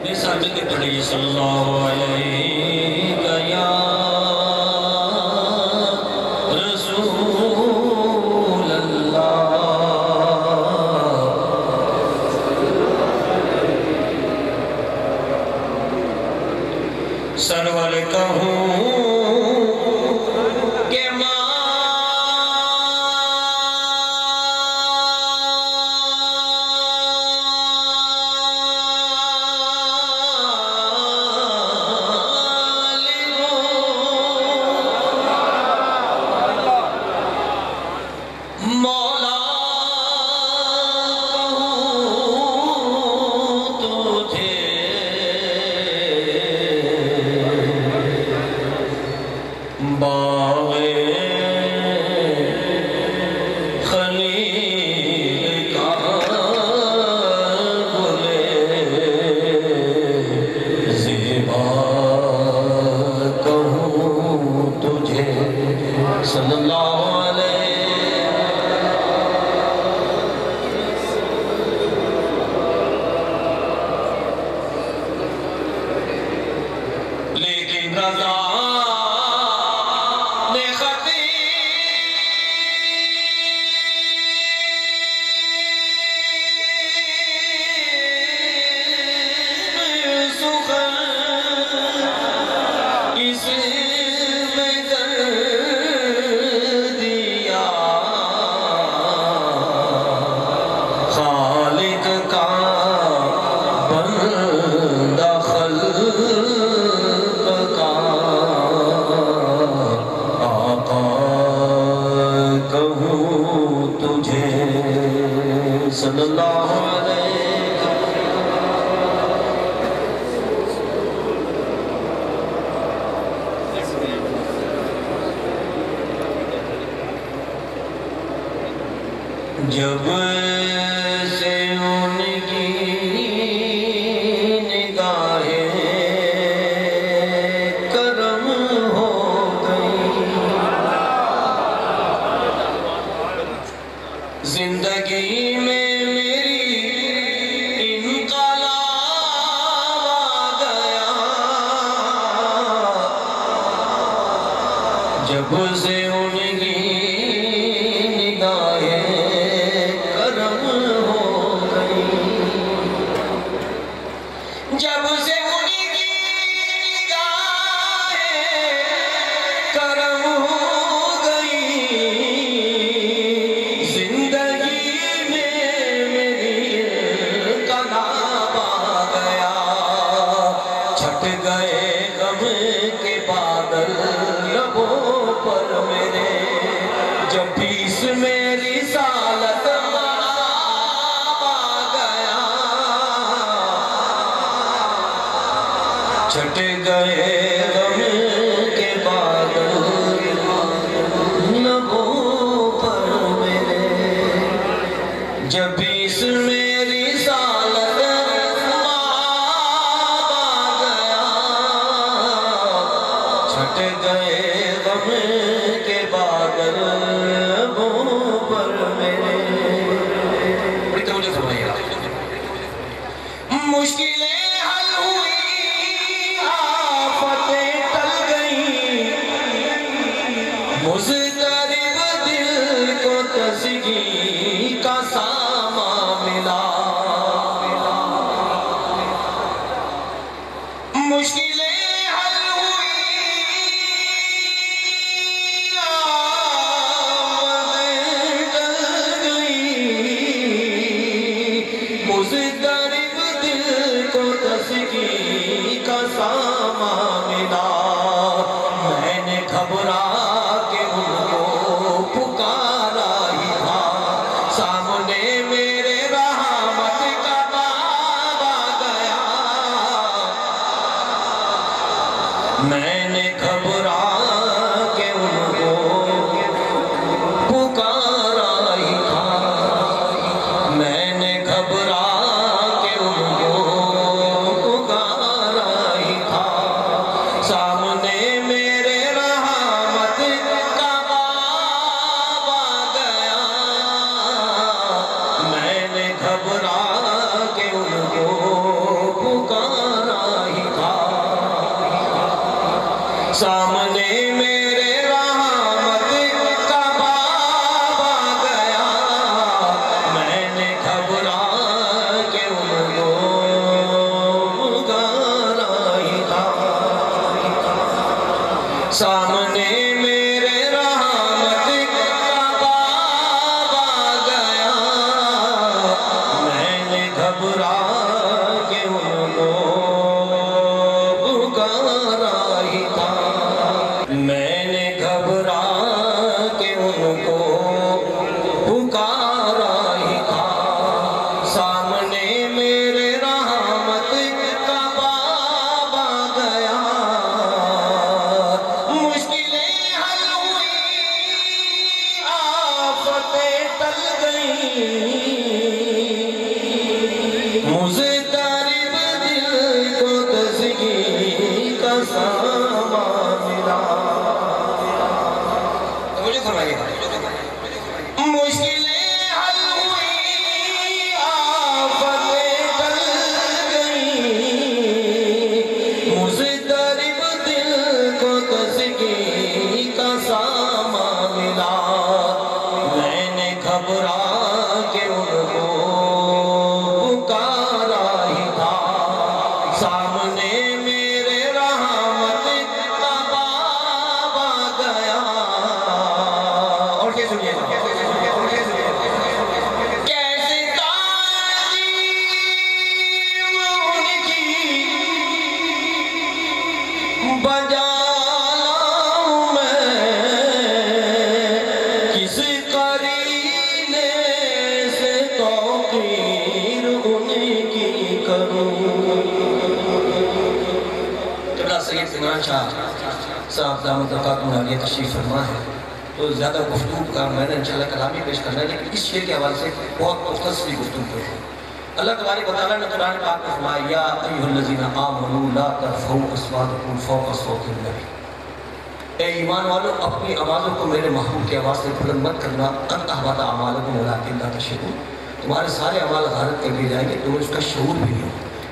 صادق پڑھی صلی اللہ علیہ یا رسول اللہ سرور کہوں کہ صلی اللہ علیہ لیکن رضا نے خطیب سخن اسے صلی اللہ علیہ جب سے ان کی نگاہیں کرم ہو گئی زندگی میں جب سے ان کی نگاہیں کرم ہو گئی جب سے ان کی نگاہیں کرم ہو گئی زندگی میں میری انقلاب آ گیا چھٹ گئے غم کے بادل پر میرے جب بھی اس میری رسالت آ گیا چھٹ گئے غم کے بادل لبوں پر میرے جب بھی اس میری رسالت آ گیا چھٹ گئے غم کے بادل کو پکارا ہی تھا، سامنے میرے رحمت کا باب آ گیا، مشکلیں حل ہوئی، آفتیں ٹل گئیں، مضطرب دل کو تسکین کا سامان ملا۔ مجھے فرمائیے مشکلیں حل ہوئی، آفتیں ٹل گئیں، مضطرب دل کو تسکین کا سامان ملا، میں نے گھبرا کے ان کو پکارا ہی تھا، سامنے میرے رحمت کا باب آ گیا۔ اور کیا سنیے گا، کیسے تعظیم ان کی بجا لاؤں میں، کس قرینے سے توقیر ان کی کروں۔ قبلہ سید عمران شاہ صاحب دامت برکاتہ عالیہ تشریف فرما ہے، تو زیادہ گفتگو کا میں نے انشاءاللہ کلامی پیش کرنا ہے، لیکن اس شعر کے حوالے سے بہت مختصری گفتگو ہے۔ اللہ تبارک و تعالیٰ نے قرآن پاک میں فرمایا، یا ایھا الذین آمنوا لا ترفعوا اصواتکم فوق صوت النبی، اے ایمان والو اپنی آوازوں کو میرے محبوب کی آواز سے بلند مت کرنا، ان تحبط اعمالکم ولکن لا تشعرون، تمہارے سارے اعمال غارت کر دیے جائیں گے، تمہیں اس کا شعور بھی نہیں ہو۔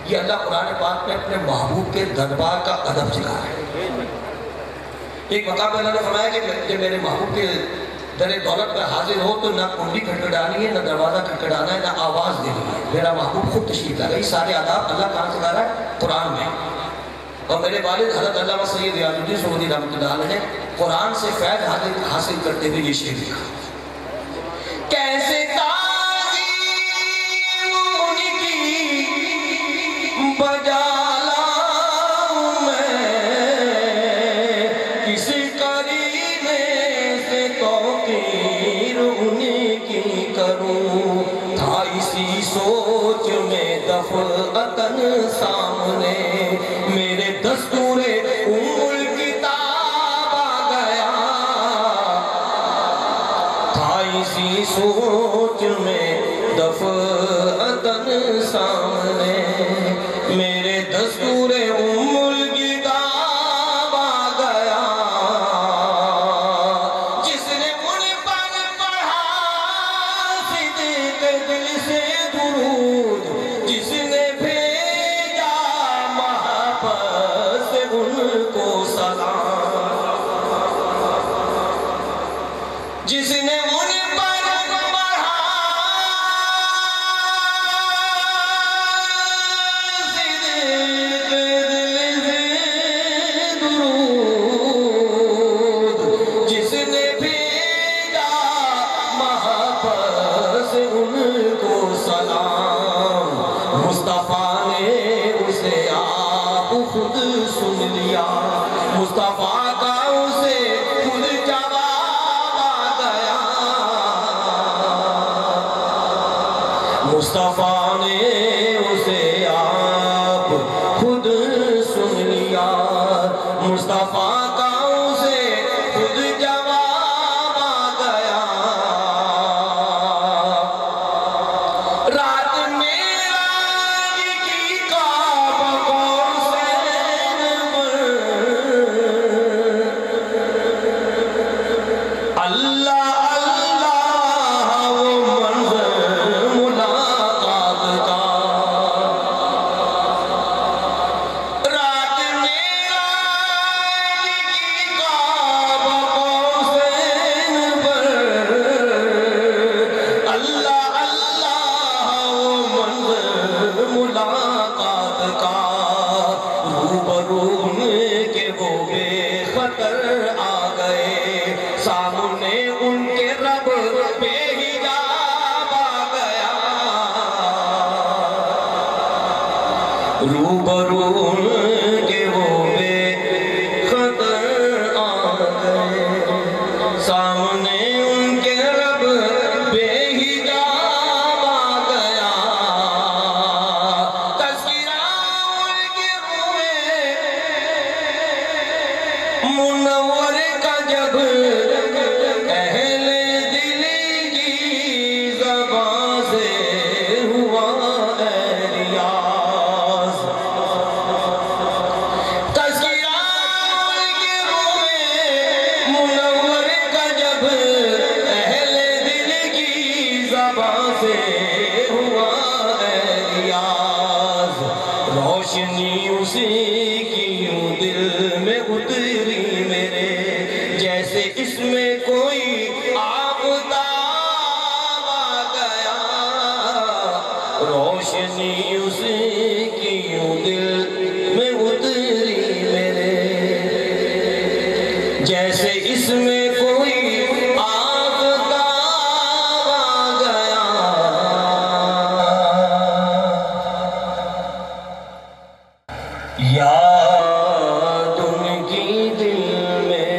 یہ اللہ قرآن پاک میں اپنے محبوب کے دربار کا ادب سکھا ہے۔ ایک مقام پر اللہ نے فرمایا کہ جب میرے محبوب کے در دولت پر حاضر ہو تو نہ کنڈی کھٹکھٹانی ہے، نہ دروازہ کھٹکھٹانا ہے، نہ آواز دینی ہے، میرا محبوب خود تشریف لا رہا ہے۔ یہ سارے آداب اللہ کہاں سکھا رہا ہے؟ قرآن میں۔ اور میرے والد حضرت علامہ سید ریاض الدین سعودی رحمۃ اللہ علیہ نے قرآن سے فیض حاصل کرتے ہوئے یہ شعر لکھا، کیسے تعظیم ان کی بجا لاؤں میں، کس قرینے سے توقیر ان کی کروں، تھا اسی سوچ میں دفعتاً سامنے میرے دستور ام الکتاب آ گیا، تھا اسی سوچ میں دفعتاً سامنے میرے دستور ام الکتاب آ گیا، جس نے ان پر پڑھا صدق دل سے درود، جس نے بھیجا محبت سے ان کو سلام، جس نے ان پر پڑھا صدق دل سے درود، جس نے بھیجا محبت سے ان کو سلام، مصطفیٰ نے اسے آپ خود سن لیا، مصطفیٰ کا اسے خود جواب آ گیا، مصطفیٰ نے اسے آپ خود سن لیا، مصطفیٰ کا اسے خود جواب آ گیا، رات معراج کی کعبہ قوسین پر، اللہ اللہ وہ منظر ملاقات کا، روشنی اس کی یوں دل میں اتری میرے، جیسے اس میں کوئی آفتاب آ گیا، یاد ان کی دل میں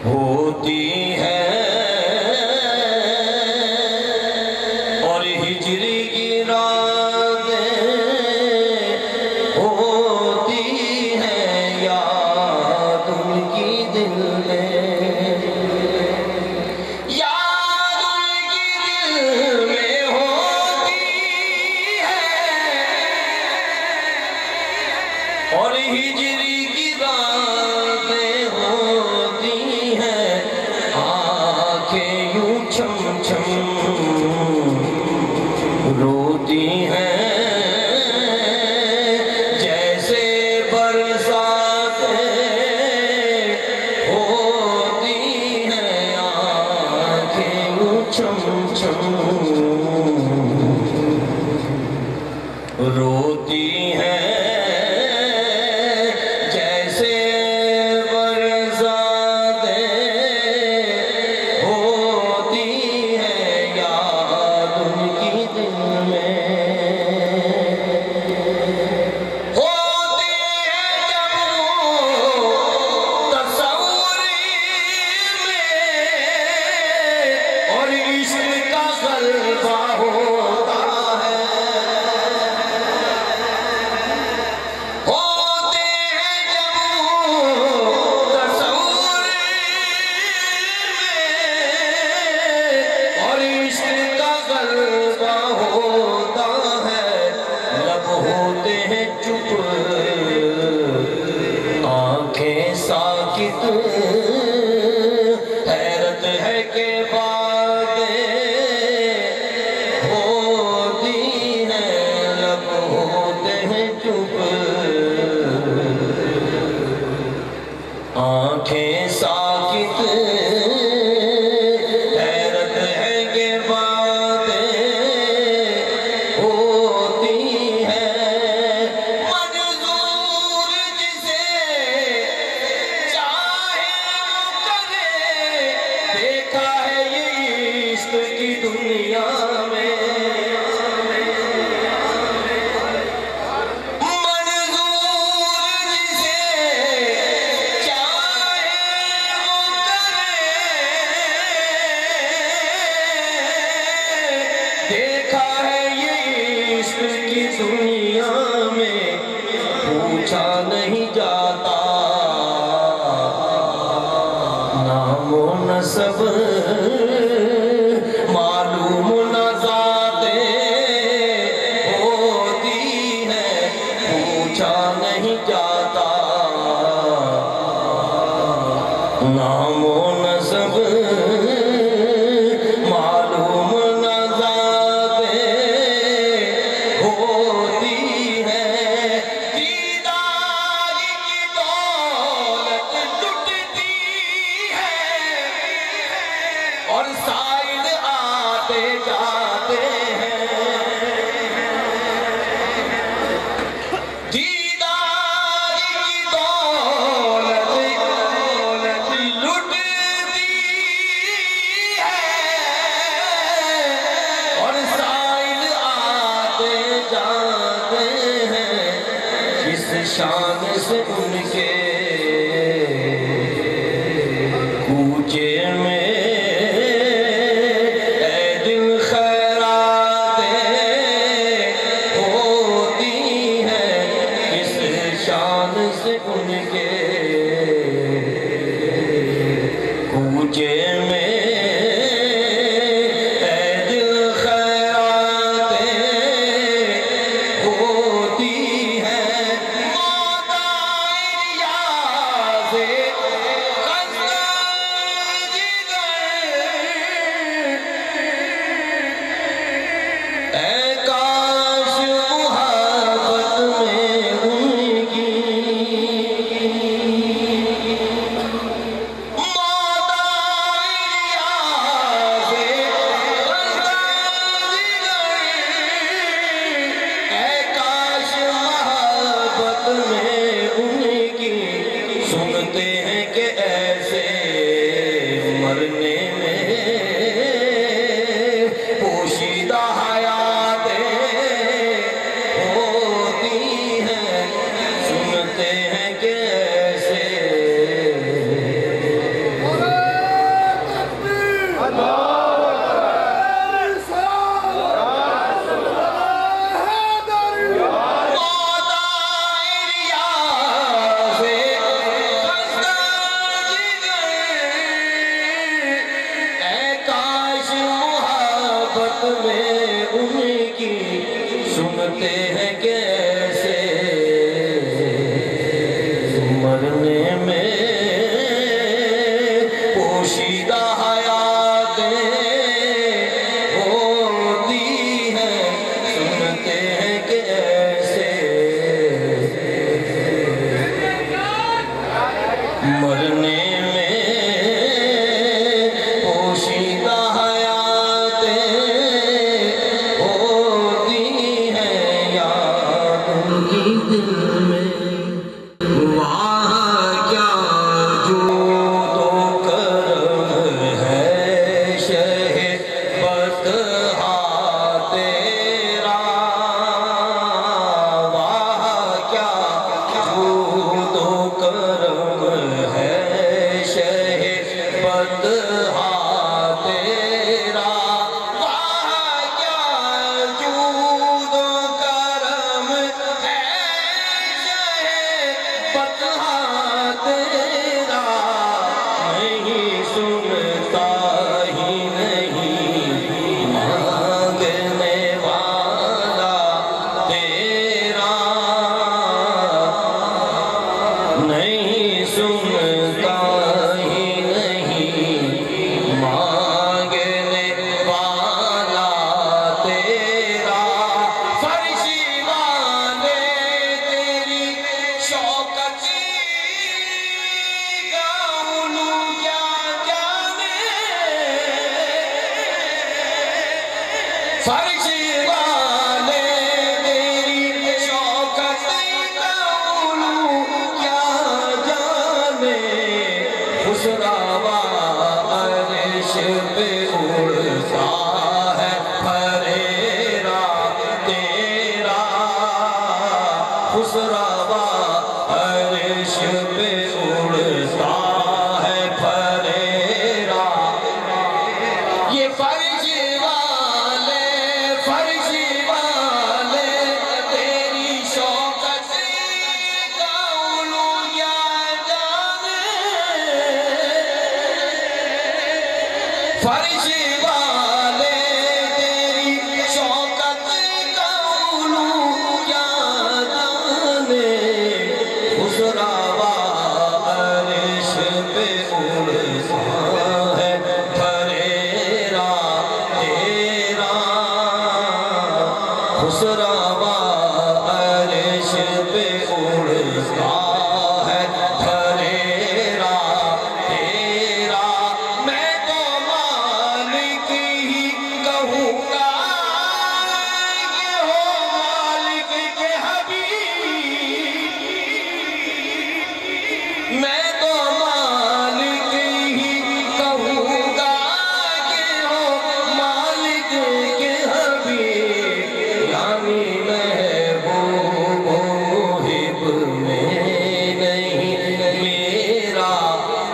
ہوتی ہے، اور ہجری کی راتیں ہوتی ہیں، یاد ان کی دل میں، یاد ان کی دل میں ہوتی ہے، اور ہجری کی راتیں ہوتی ہیں، آنکھیں یوں چھم چھم روتی ہیں، جیسے برساتیں ہوتی ہیں، آنکھیں یوں چھم چھم روتی ہیں، جیسے برساتیں ہوتی ہیں، یاد ان کی دل میں ہوتی ہے، جب وہ تصور میں اور عشق کا غلبہ ہوتا ہے، ہوتے ہیں جب وہ تصور میں اور عشق کا غلبہ ہوتا ہے، لب ہوتے ہیں چپ، آنکھیں ساکت، حیرت ہے کہ باتیں ہوتی ہیں، لب ہوتے ہیں چپ، آنکھیں ساکت، حیرت ہے کہ باتیں ہوتی ہیں، منظور جسے چاہے وہ کرے، دیکھا ہے یہ عشق کی دنیا میں، منظور جسے چاہے وہ کرے، دیکھا ہے یہ عشق کی دنیا میں، پوچھا نہیں جاتا نام و نسب، معلوم نہ ذاتیں ہوتی ہیں، پوچھا نہیں جاتا نام و نسب، معلوم نہ ذاتیں ہوتی ہیں، دیدار کی دولت لٹتی ہے، اور سائل آتے جاتے ہیں، دیدار کی دولت لٹتی ہے، اور سائل آتے جاتے ہیں، جس شان سے ان کے کوچے میں اے دل خیراتیں ہوتی ہیں، کس شان سے ان کے کوچے میں اے دل خیراتیں ہوتی ہیں، موت پوشیدہ حیاتیں ہوتی ہیں سنتے ہیں کیسے مرنے میں پوشیدہ حیاتیں ہوتی ہیں یاد کی دل میں وہاں کیا جو تو کرم ہے شہ بطحا تیرا وہاں کیا جو تو کرم ہے شہ بطحا تیرا وہاں کیا جود و کرم ہے بطحا تیرا نہیں سنتا ہی نہیں مانگنے والا تیرا نہیں سنتا ہی نہیں مانگنے والا تیرا فرشی والے تیری شوکتی گاؤں کیا جانے فرشی والے تیری شوکتی گاؤں کیا جانے خسراوا عرش پہ اڑتا ہے پھریرا تیرا خسراوا عرش پہ اڑتا ہے پھریرا یہ فرشی والے تیری شوکتی گاؤں کیا جانے فرشی والے تیری شوکتی گاؤں کیا جانے خسراوا عرش پہ اڑتا ہے پھریرا تیرا خسراوا عرش پہ اڑتا ہے پھریرا تیرا میں تو مالک ہی کہوں گا کہ ہو مالک کے حبیب میں تو مالک ہی کہوں گا کہ ہو مالک کے حبیب یعنی محبوب محب میں نہیں میرا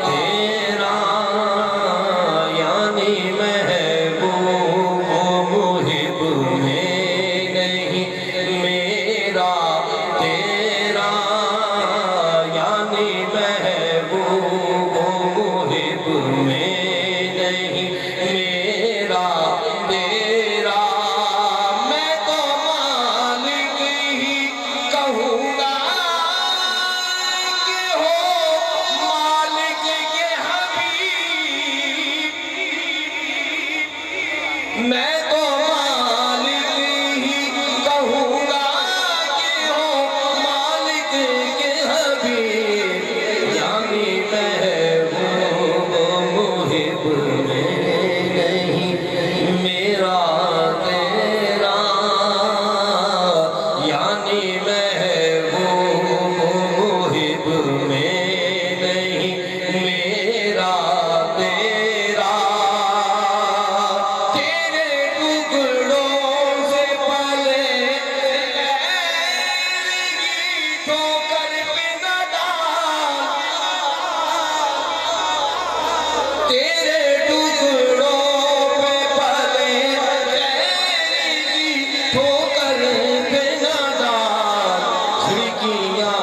تیرا یعنی محبوب محب میں نہیں میرا تیرا یعنی محبوب محب میں نہیں میرا تیرا میں تو مالک ہی کہوں گا کہ ہو مالک کے حبیب میں تو مالک ہی کہوں گا کہ ہو مالک کے حبیب یعنی محبوب محب میں نہیں میرا تیرا یعنی محبوب محب میں نہیں میرا تیرا تیرے ٹکڑوں سے پلے ٹھوکر پہ نہ ڈال تیرے ٹکڑوں پہ پلے ٹھوکر پہ نہ ڈال کھڑکیاں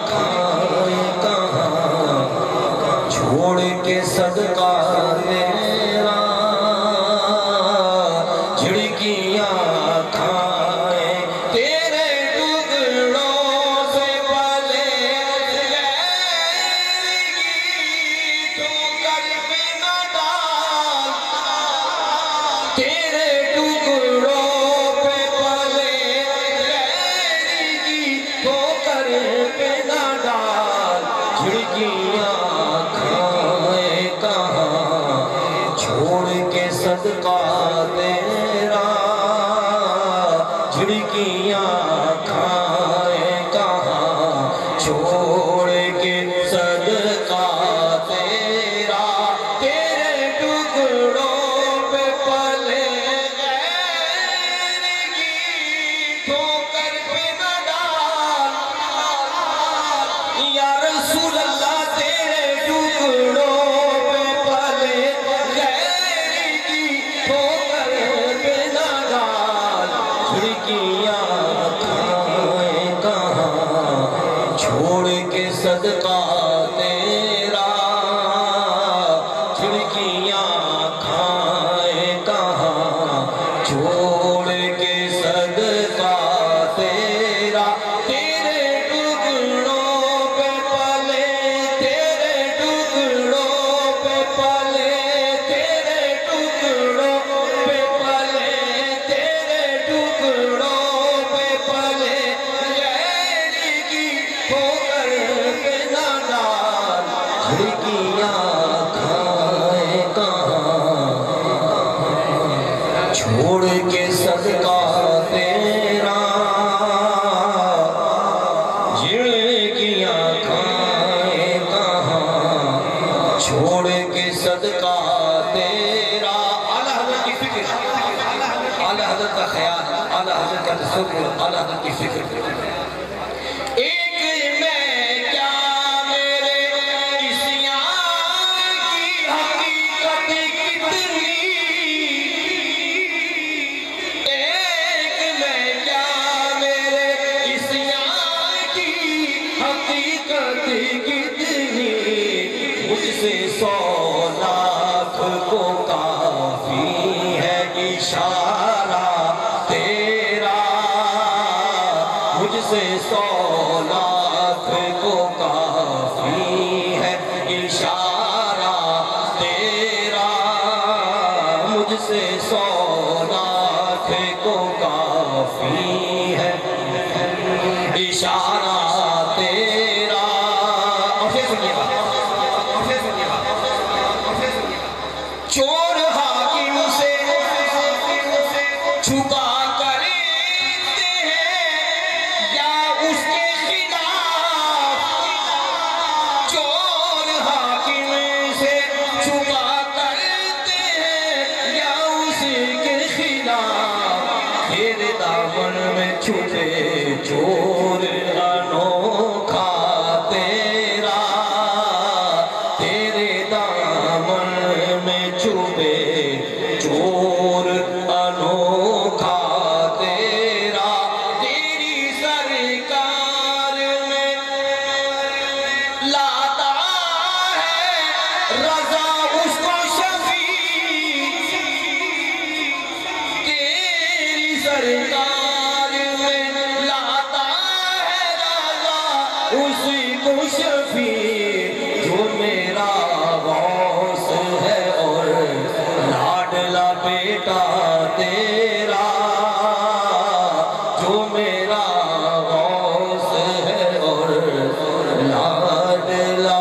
کھائے کہاں چھوڑ کے صدقہ تیرا جھڑکیاں کھائے تیرے ٹکڑوں سے پلے ٹھوکر پہ نہ چھوڑ کے صدقہ تیرا جھڑکیاں کھائیں کہاں چھوڑ کے صدقہ تیرا تیرے ٹکڑوں پہ پلے غیر کی ٹھوکر پہ نہ ڈال یا رسول اللہ تیرے ٹکڑوں پہ پلے غیر کی ٹھوکر پہ نہ ڈال جھڑکیاں کھائیں کہاں چھوڑ کے صدقہ تیرا جھڑکیاں کھائیں کہاں چھوڑ کے صدقہ تیرا تیرے ٹکڑوں پہ پلے تیرے ٹکڑوں پہ پلے تیرے ٹکڑوں پہ پلے تیرے ٹکڑوں پہ پلے غیر کی ٹھوکر پہ نہ ڈال جھڑکیاں کھائیں کہاں چھوڑ کے صدقہ تیرا جھڑکیاں کھائیں کہاں چھوڑ کے صدقہ تیرا اعلیٰ حضرت کی فکر اعلیٰ حضرت کا خیال اعلیٰ حضرت کا تصور اعلیٰ حضرت کی فکر ایک میں کیا میرے اس یار کی حقیقت کتنی ایک میں کیا میرے اس یار کی حقیقت کتنی مجھ سے 100 لاکھ کو کافی ہے اشارہ تیرا مجھ سے 100 لاکھ کو کافی ہے اشارہ تیرا مجھ سے 100 لاکھ کو کافی ہے اشارہ تیرا اور پھر سنیے بات چور حاکم سے چھپا کرتے ہیں یا اس کے خلاف چور حاکم سے چھپا کرتے ہیں یا اس کے خلاف تیرے دامن میں چھپے چور انوکھا تیرا تیرے دامن میں چھپے چور انوکھا تیرا تیری سرکار میں لاتا ہے رضا اس کو شفیع تیری سرکار میں لاتا ہے رضا اس کو شفیع جو میرا غوث ہے اور لاڈلا بیٹا تیرا جو میرا غوث ہے اور لاڈلا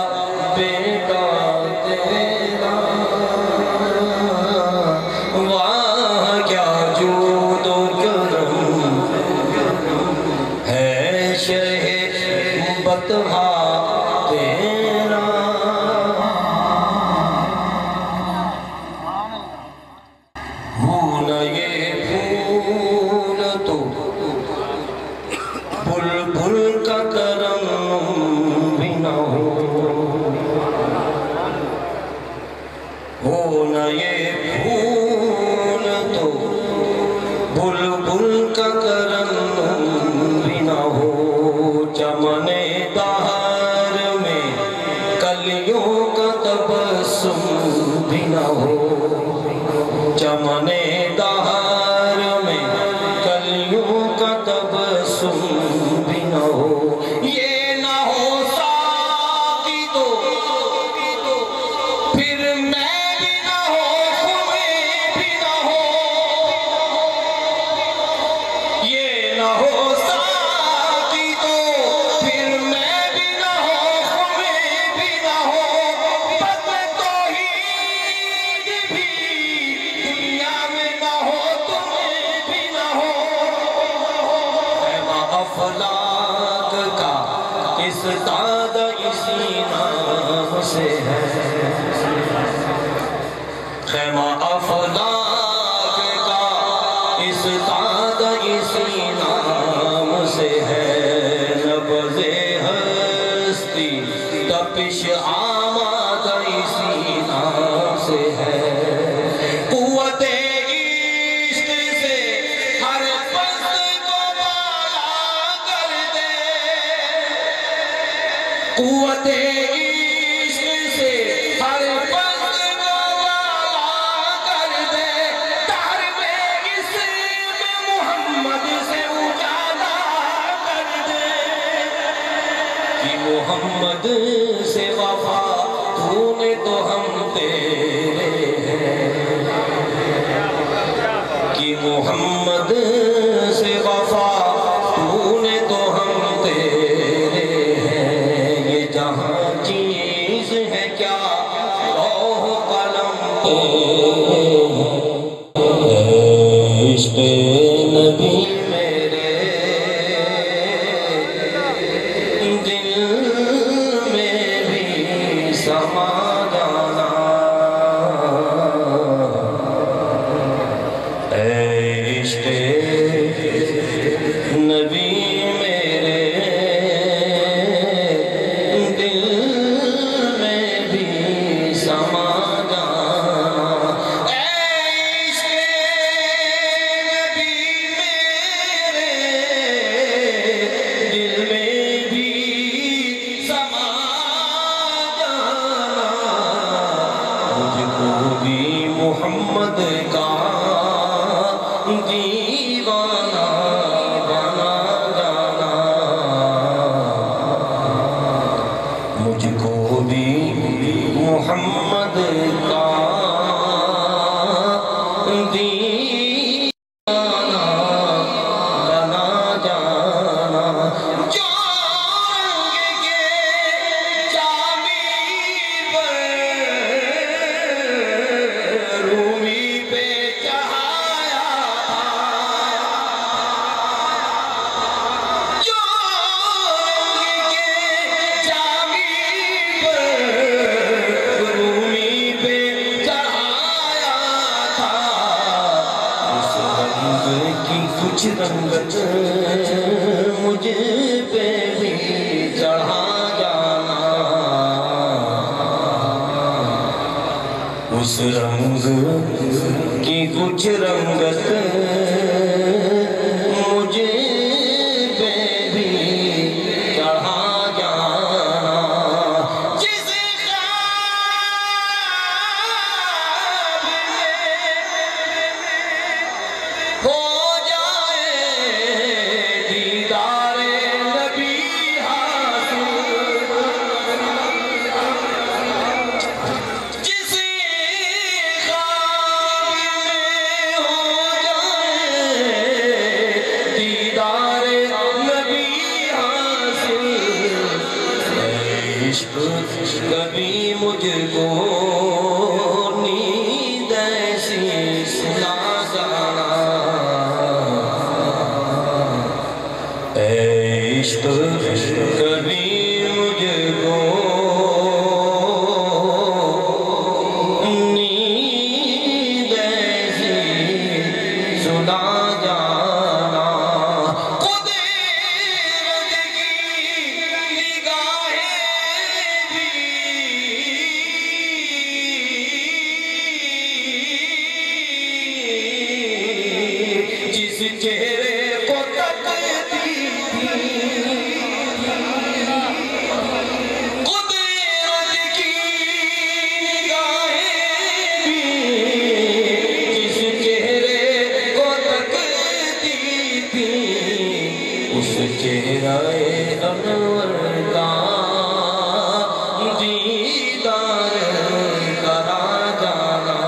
بیٹا تیرا واہ کیا جود و کرم ہے شہ بطحہ تیرا ہو نہ یہ پھول تو بلبل کا کرم بھی نہ ہو نہ یہ پھول تو بلبل کا کرم بھی نہ ہو چمن دہر میں کلیوں کا تبسم بھی نہ ہو چمن دہر میں کلیوں کا تبسم بھی نہ ہو یہ نہ ہو ساقی تو پھر میں بھی نہ ہو خمیں بھی نہ ہو یہ نہ ہو ساقی تو پھر میں بھی نہ ہو خمیں بھی نہ ہو بس توحید بھی استاد اسی نام سے ہے خیمہ افلاک کا استاد اسی نام سے ہے نبض ہستی تپش آماد اسی نام سے ہے قوت عشق سے ہر پست کو بالا کر دے قوت عشق سے ہر پست کو بالا کر دے تعریف اسم محمد سے اجالا کر دے کہ محمد سے وفا تو نے تو ہم تیرے ہیں کہ محمد سے وفا تو نے تو ہم تیرے ہیں یہ جہاں چیز ہے کیا لوح قلم عشق نبی میرے دل میں بھی سما جانا عشق نبی میرے دل میں بھی سما جانا عشق نبی میرے دل میں بھی سما جانا مجھ کو بھی محمد کا دیوانہ بنا جانا مجھ کو بھی محمد کا دیوانہ بنا جانا جو رنگ کے جامی پر رومی پہ چڑھایا جو رنگ کے جامی پر رومی پہ چڑھایا تھا اس رنگ کی کچھ رنگت مجھ پہ بھی چڑھا جانا اس رنگ کی کچھ رنگت مجھ پہ بھی چڑھا جانا جس خواب میں ہو جائے دیدار نبی حاصل جس خواب میں ہو جائے دیدار نبی حاصل عشق کبھی مجھ کو نیند ایسی سلا جانا عشق کبھی مجھ کو نیند ایسی سلا جانا قدرت کی نگاہیں بھی جس چہرے کو تکتی تھی قدرت کی نگاہیں بھی جس چہرے کو تکتی تھی اس چہرہ انور کا دیدار کرا جانا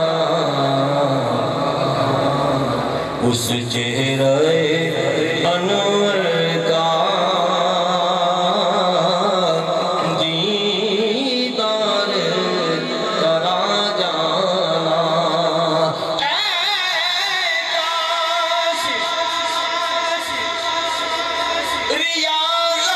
اس چہرہ انور کا دیدار کرا جانا ریاض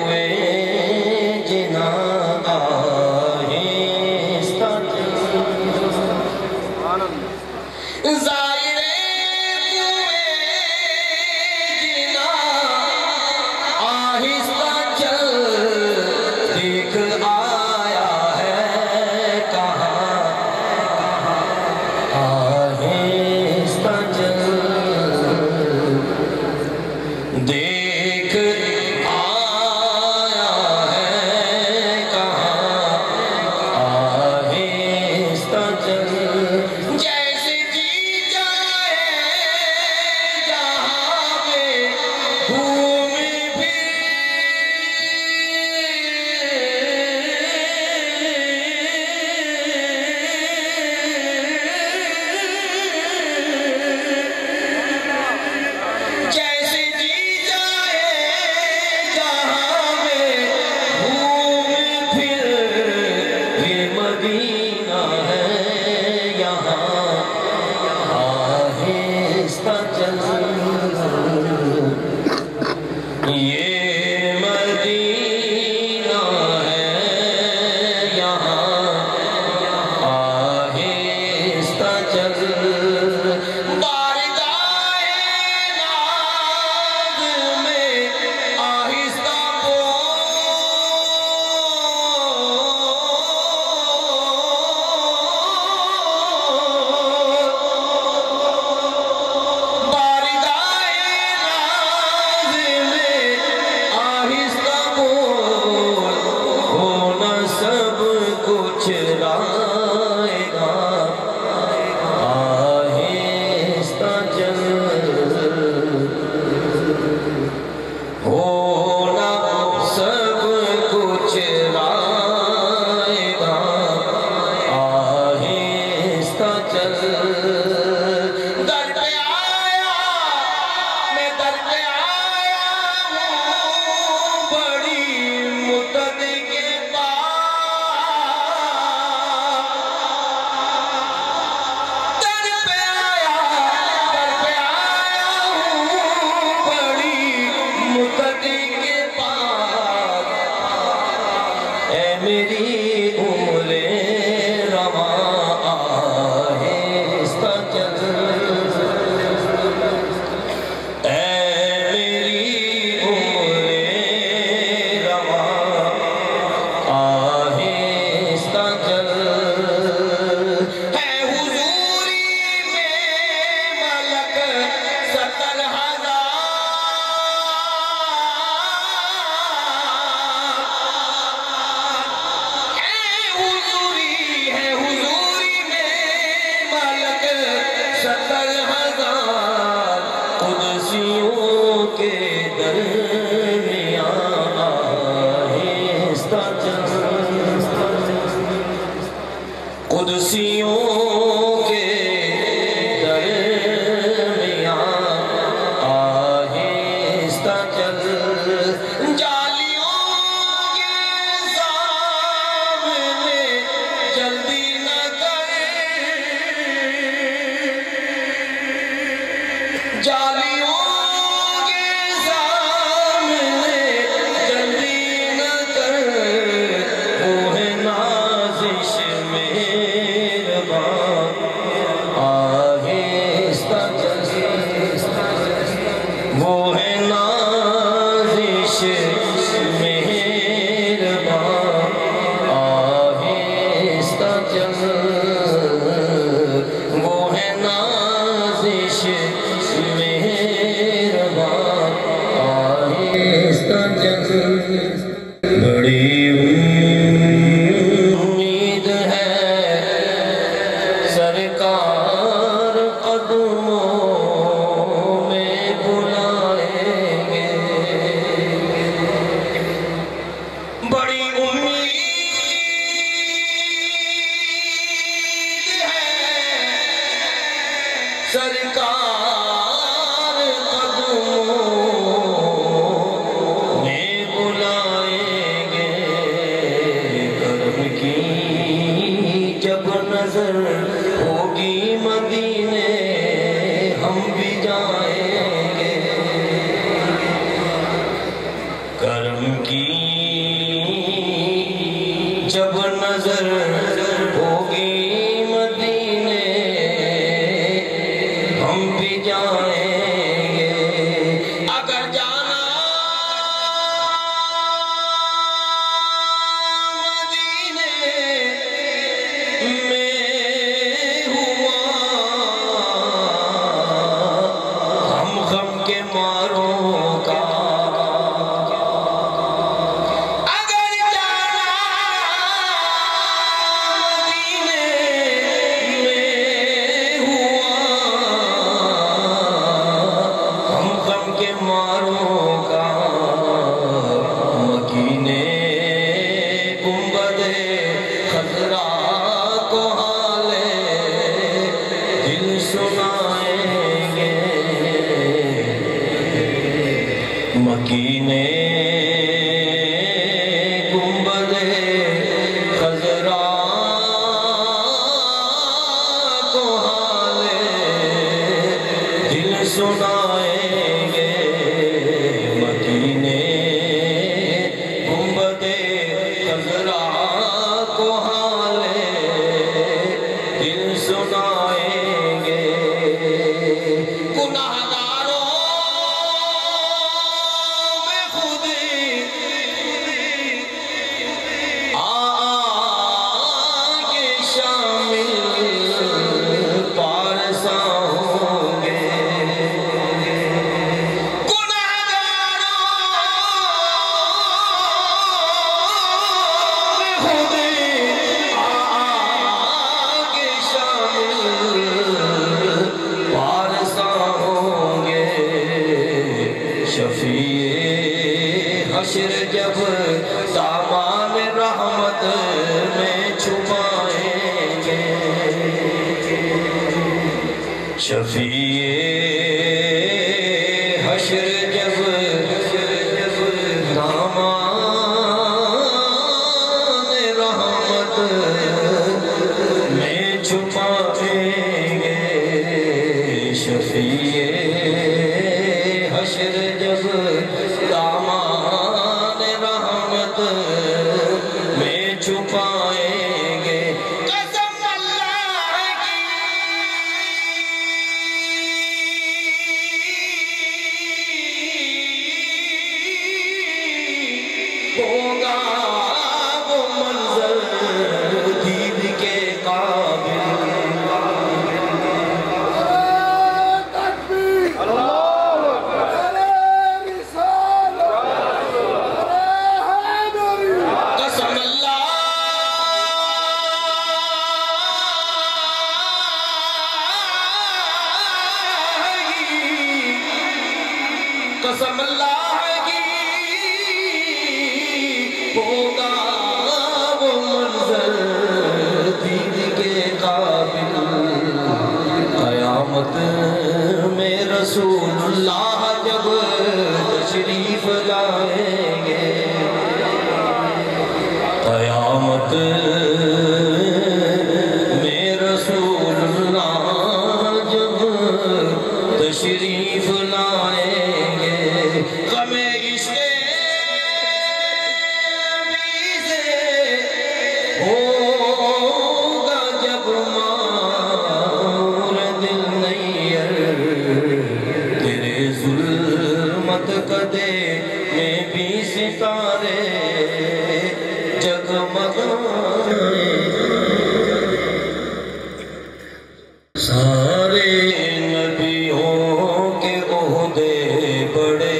ہوئے جنا آہستہ چل ظاہرے ہوئے جنا آہستہ چل دیکھ آیا ہے کہاں آہستہ چل دیکھ آیا ہے کہاں آہستہ چل جیسے جی جائے جہاں پہ گھوم پھر جیسے جی جائے جہاں میں گھوم پھر مدینہ ہے یہاں آہستہ چل یہ مدینہ ہے یہاں آہستہ چل بارگاہ ناز میں آہستہ بارگاہ ناز میں آہستہ بول ہونا سب کچھ لائے گا آہستہ چل ہونا سب کچھ لائے گا آہستہ چل در پہ آیا میں در پہ آیا ہوں بڑی مدت کے بعد در پہ آیا ہوں بڑی مدت کے بعد اے میری عمر رواں آہستہ چل اے میری عمر رواں آہستہ چل ہے حضوری میں ملک 70,000 ہے حضوری میں ملک 70,000 قدسیوں کے درمیان آہستہ چل قدسیوں کے درمیان آہستہ چل جالیوں کے سامنے جلدی نہ کر جالیوں کے سامنے جلدی نہ کر وہ ہے نازش مہربان آہستہ چل وہ ہے نازش مہربان آہستہ چل وہ ہے نازش مہربان آہستہ چل بڑی امید ہے سرکار قدموں میں بلائیں گے بڑی امید ہے سرکار قدموں میں بلائیں گے کرم کی جب نظر ہوگی مدینے ہم بھی جائیں گے کرم کی نظر ہوگی مدینے ہم بھی جائیں گے اگر جانا مدینے میں ہوا ہم غم کے ماروں کا مکینے گنبد خضرا کو حالے دل سنائیں گے مکینے گنبد خضرا کو حالے دل سنائیں گے حشر جب دامان رحمت میں چھپائیں گے شفیع حشر جب دامان رحمت میں چھپائیں گے شفیع حشر جب دامان رحمت میں چھپائیں گے قسم اللہ کی ہوگا وہ منظر دید کے قابل قسم اللہ کی ہوگا وہ منظر دید کے قابل قیامت میں رسول اللہ جب تشریف لائیں گے قیامت میں رسول اللہ جب تشریف لائیں غم عشق نبی سے ہوگا جب مور دل نیر تیرے ظلمت قدے میں بھی ستارے جگمگائیں سارے نبیوں کے عہدے بڑے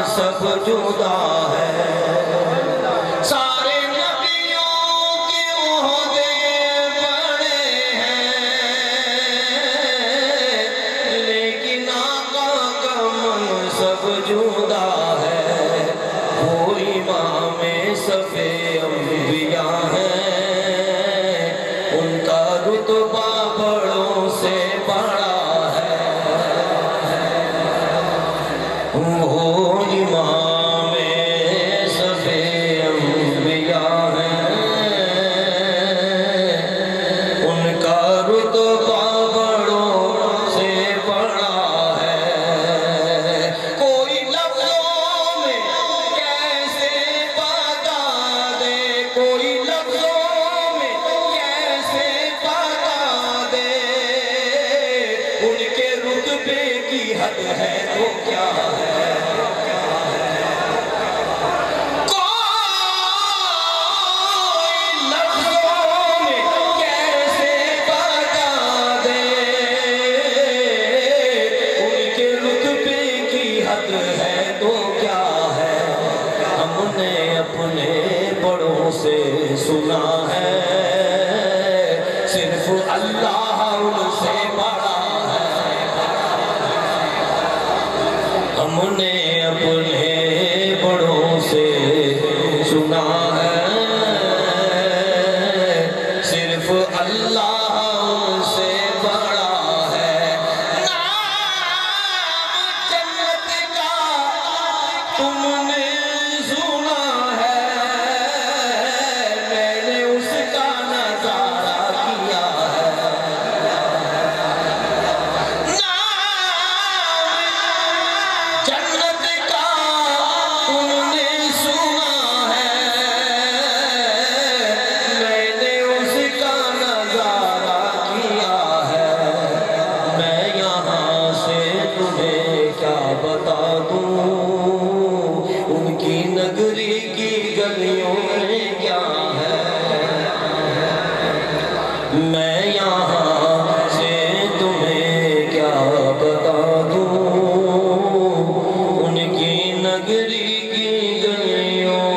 سب جدا ہے سارے نبیوں کے عہدے بڑے ہیں لیکن آقا کا منصب جدا ہے وہ امام صف انبیاء ہیں ان کا رتبہ بڑوں سے بڑا ہے وہ امام صف انبیاء ہیں ان کا رتبہ بڑوں سے بڑا ہے کوئی لفظوں میں حد ہے تو کیا ہے، ہم نے اپنے بڑوں سے سنا ہے، صرف اللہ ان سے بڑا ہے، ہم نے اپنے بڑوں سے سنا ہے، صرف اللہ ان سے بڑا ہے، نام جنت کا تم نے سنا ہے، میں نے اس کا نظارہ کیا ہے، نام جنت کا تم نے سنا ہے، میں نے اس کا نظارہ کیا ہے، میں یہاں سے تمہیں کیا بتا دوں، ان کی نگری کی گلیوں میں کیا ہے، میں یہاں سے تمہیں کیا بتا دوں، ان کی نگری کی گلیوں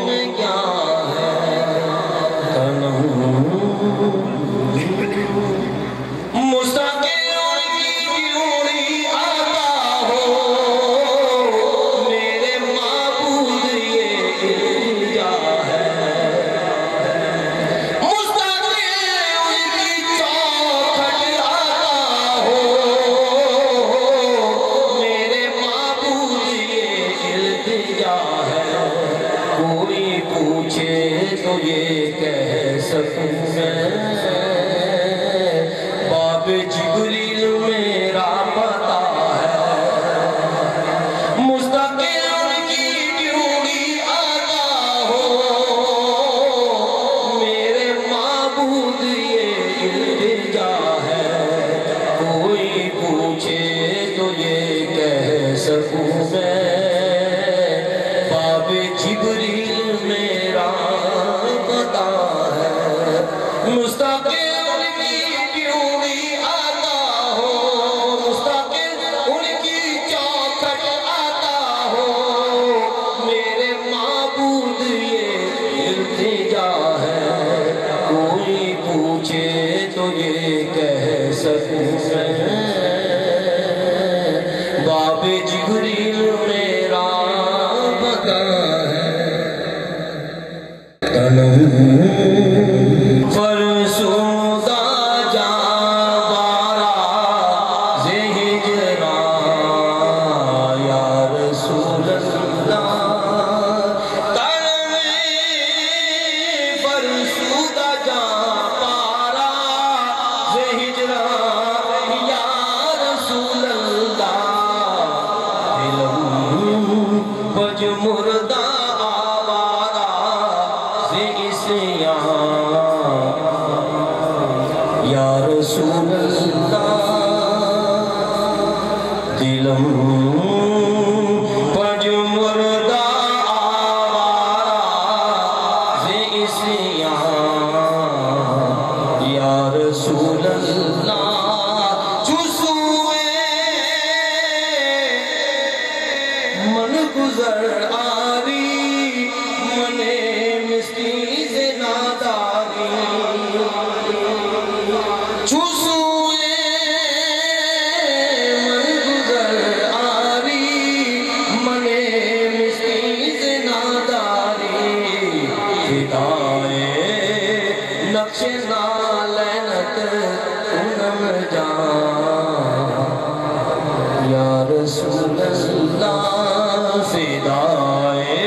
میں کیا ہے، مستقل ان کی ڈیوڑی آتا ہو، میرے معبود یہ التجا ہے، مستقل ان کی چوکھٹ آتا ہو، میرے معبود یہ التجا ہے، کوئی پوچھے تو یہ کہہ سکوں میں، باب جبریل میرا پتا ہے، مستقل ان کی ڈیوڑی آتا ہو، میرے معبود یہ التجا ہے، کوئی پوچھے تو یہ کہہ سکوں میں، باب جبریل میرا پتا ہے، مستقل ان کی ڈیوڑی آتا ہو، مستقل ان کی چوکھٹ آتا ہو، میرے معبود یہ التجا ہے، کوئی پوچھے تو یہ کہہ سکوں میں، باب جبریل میرا پتا ہے، فرسودہ جاں بارا ز ہجراں یا رسول اللہ، تن میں فرسودہ جاں بارا ز ہجراں یا رسول اللہ، دلم بج مردہ آوارہ ز عصیان یا رسول اللہ، دلم بج مردہ آوارہ ز عصیان یا رسول اللہ، من گزر آری من مسکین سے ناداری، چوسوئے من گزر آری من مسکین سے ناداری، فدائے نقش نالینت انم جان یا رسول اللہ، فدائے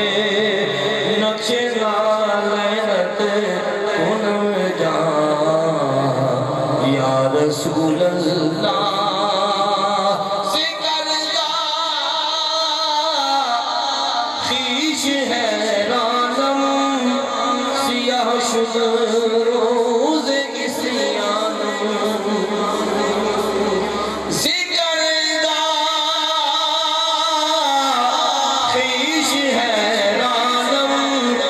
نقش نالینت انم جان یا رسول اللہ، سکردہ خیش حیرانم سیاہ شد روز عصیانم، سکردہ خیش حیرانم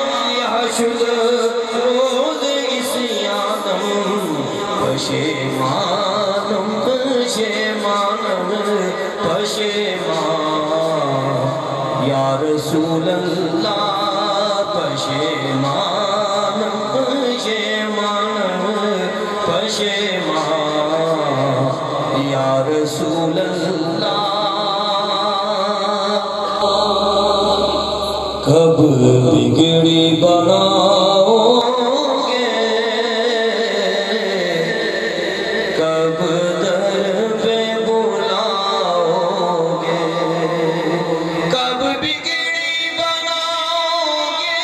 سیاہ شد روز عصیانم، پشیمان یا رسول اللہ پشیمان پشیمان پشیمان یا رسول اللہ کب بگڑی بناؤ گے کب در پہ بلاؤ گے کب بگڑی بناؤ گے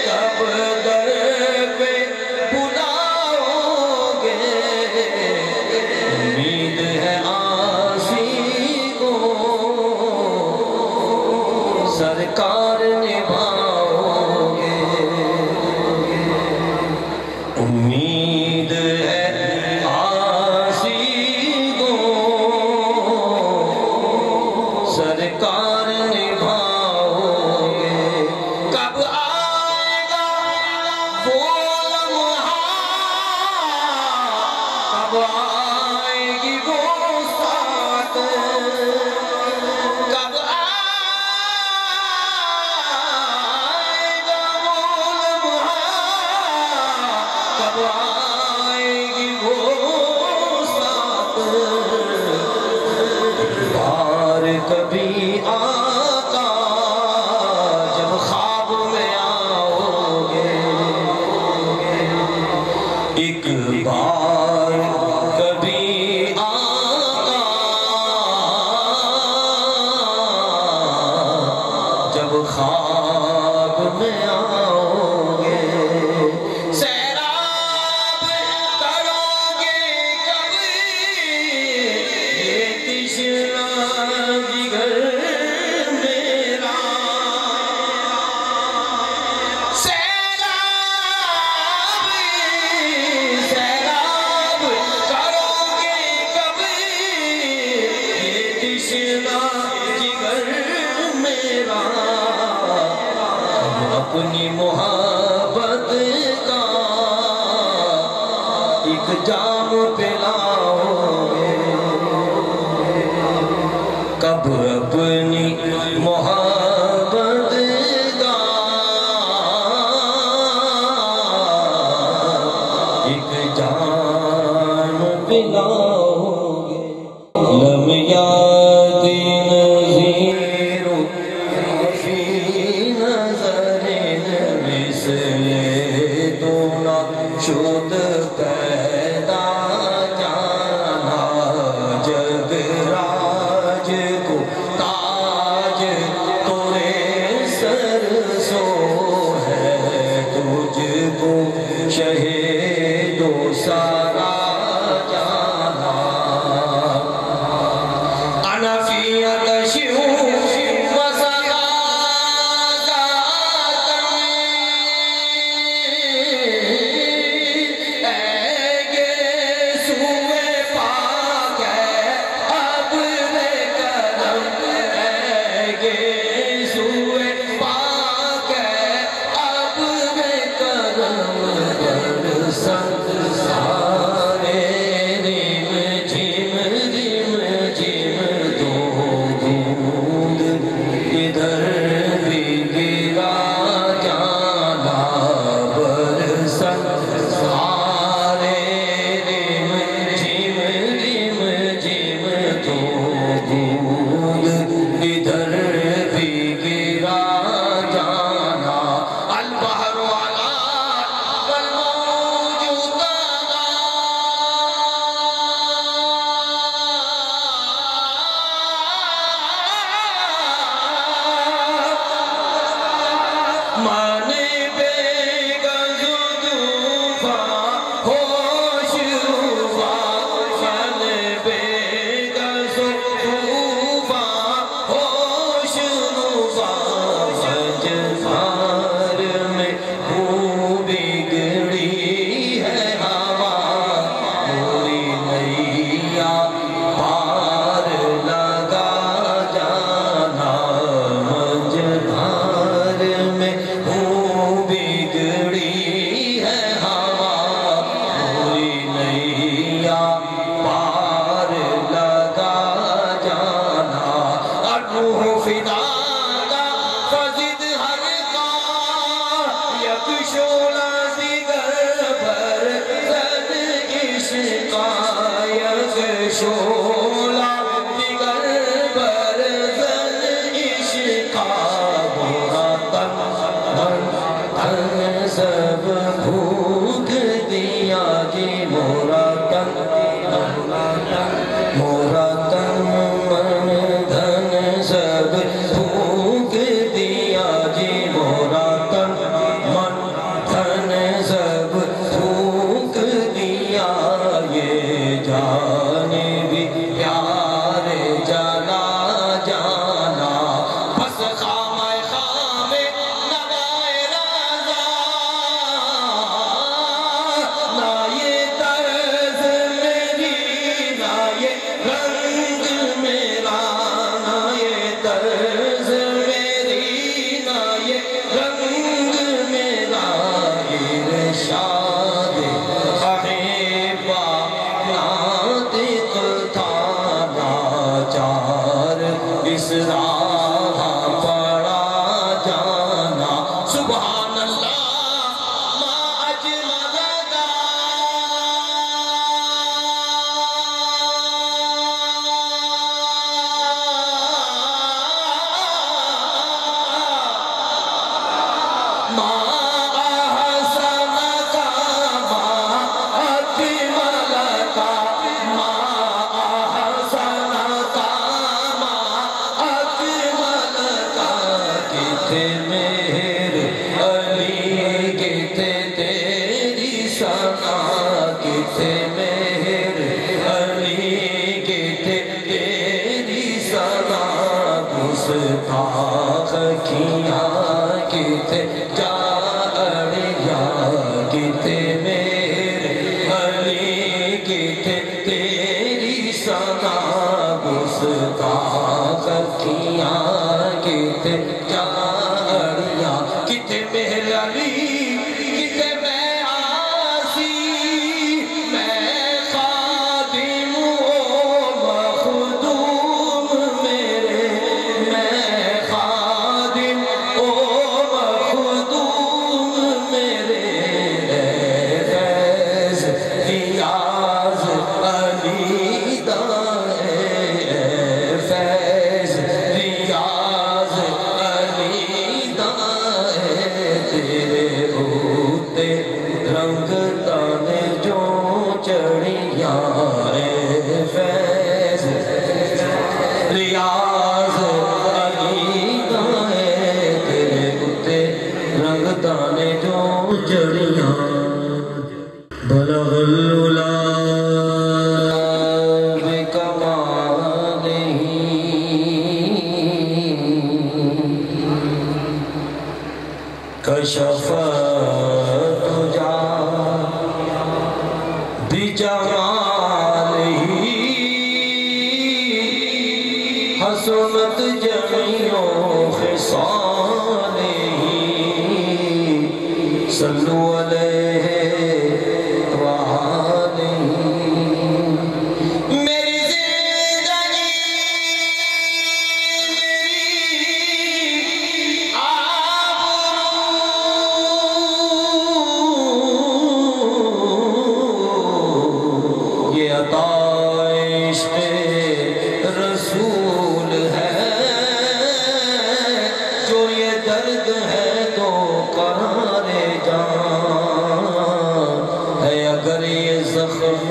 کب در پہ بلاؤ گے امید ہے آسی کو سرکار نبھاؤ گے امید ہے آسی کو سرکار نبھاؤ گے کب آئے گا وہ لمحہ کب آئے گی وہ ساتھ کب کب آئے گی وہ ساتھ بار کبھی آقا جب خواب میں آؤ گے ایک بار کبھی آقا جب خواب میں آؤ گے اپنی محبت کا ایک جام پلاؤ گے کب اپنی محبت کا ایک جام پلاؤ گے لم یادی نظیر فی نظر مثل دونا شد پیدا جانا جگ راج کو تاج تورے سر سو ہے تجھ کو شہید و سارا جانا انا فی اتشیو شولا دیگر برزن عشقا مورا تن سب بھوک دیا جی مورا تن مورا تن من دھن سب بھوک دیا جی مورا تن من دھن سب بھوک دیا یہ جان بھی پیار جانا جانا بس خامہ خام نوائے رضا نہ یہ طرز میری نہ یہ رنگ میرا نہ یہ طرز میری نہ یہ رنگ میرا ارشاد احبا ناطق تھا لاچار اس راہ پڑا جانا سبحان اللہ ما اجملگا ما احسنک ما اجملک ما احسنک ما اجملک کتے مہر علی کتے تیری ثنا کتے مہر علی کتے تیری ثنا گستاخ کیا کتے جاڑیا کتے میرے علی کتے تیری ثنا گستاخ کیا کتے جاڑیا کتے میرے علی کتے میں آسی میں خادم و مخدوم میرے میں خادم و مخدوم میرے فیض ریاض علی دائے فیض ریاض علی دائے تیرے ہوتے رنگ تانے جو چڑھیاں فیض ریاض علی دائے تیرے ہوتے رنگ تانے جو چڑھیاں بلغ العلا بکمالہ کشف الدجا بجمالہ حسنت جمیع خصالہ صلو علیہ وآلہ میری زندگی میری آبرو یہ عطا عشق رسول ہے جو یہ درد ہے تو قرار جان ہے اگر یہ زخم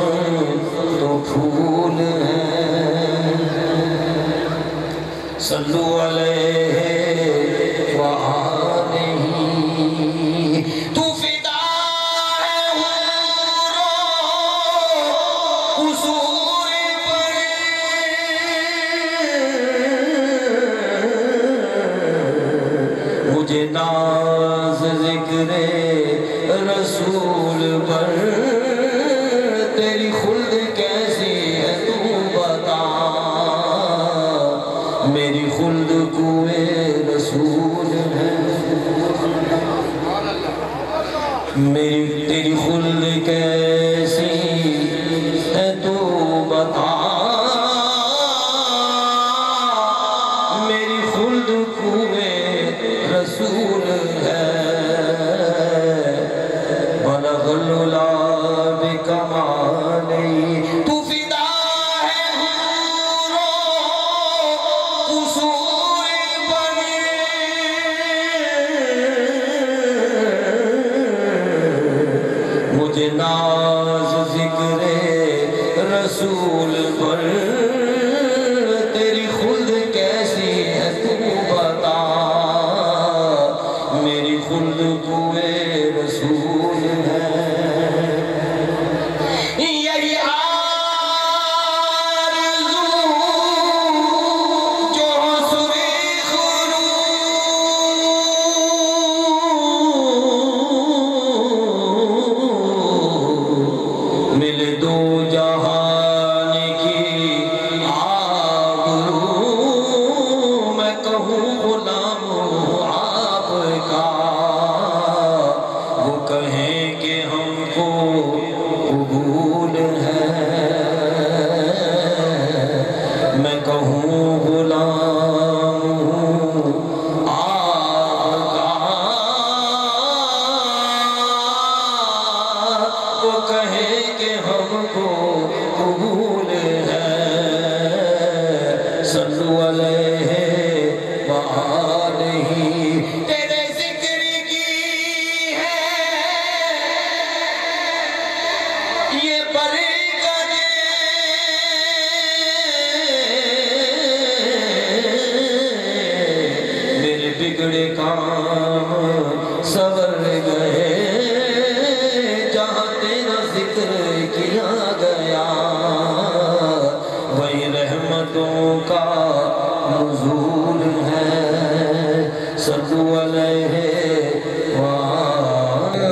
تو پھول ہے صلو علیہ وآلہ تو فدا ہے حضور پر مجھے ناز ذکر رسول پر تیری خلد کیسی ہے تو بتا میری خلد کوئے رسول ہے تیری خلد کیسی ہے تو بتا میری خلد کوئے رسول ہے بلغ العلا بکمالہ تو فدا ہے صلو علیہ وآلہ تیرے ذکر کی ہے یہ برکت میرے بگڑے کام سور گئے جہاں تیرا ذکر کیا گیا وہی رحمتوں کا نزول ہے صلو علیہ وآلہ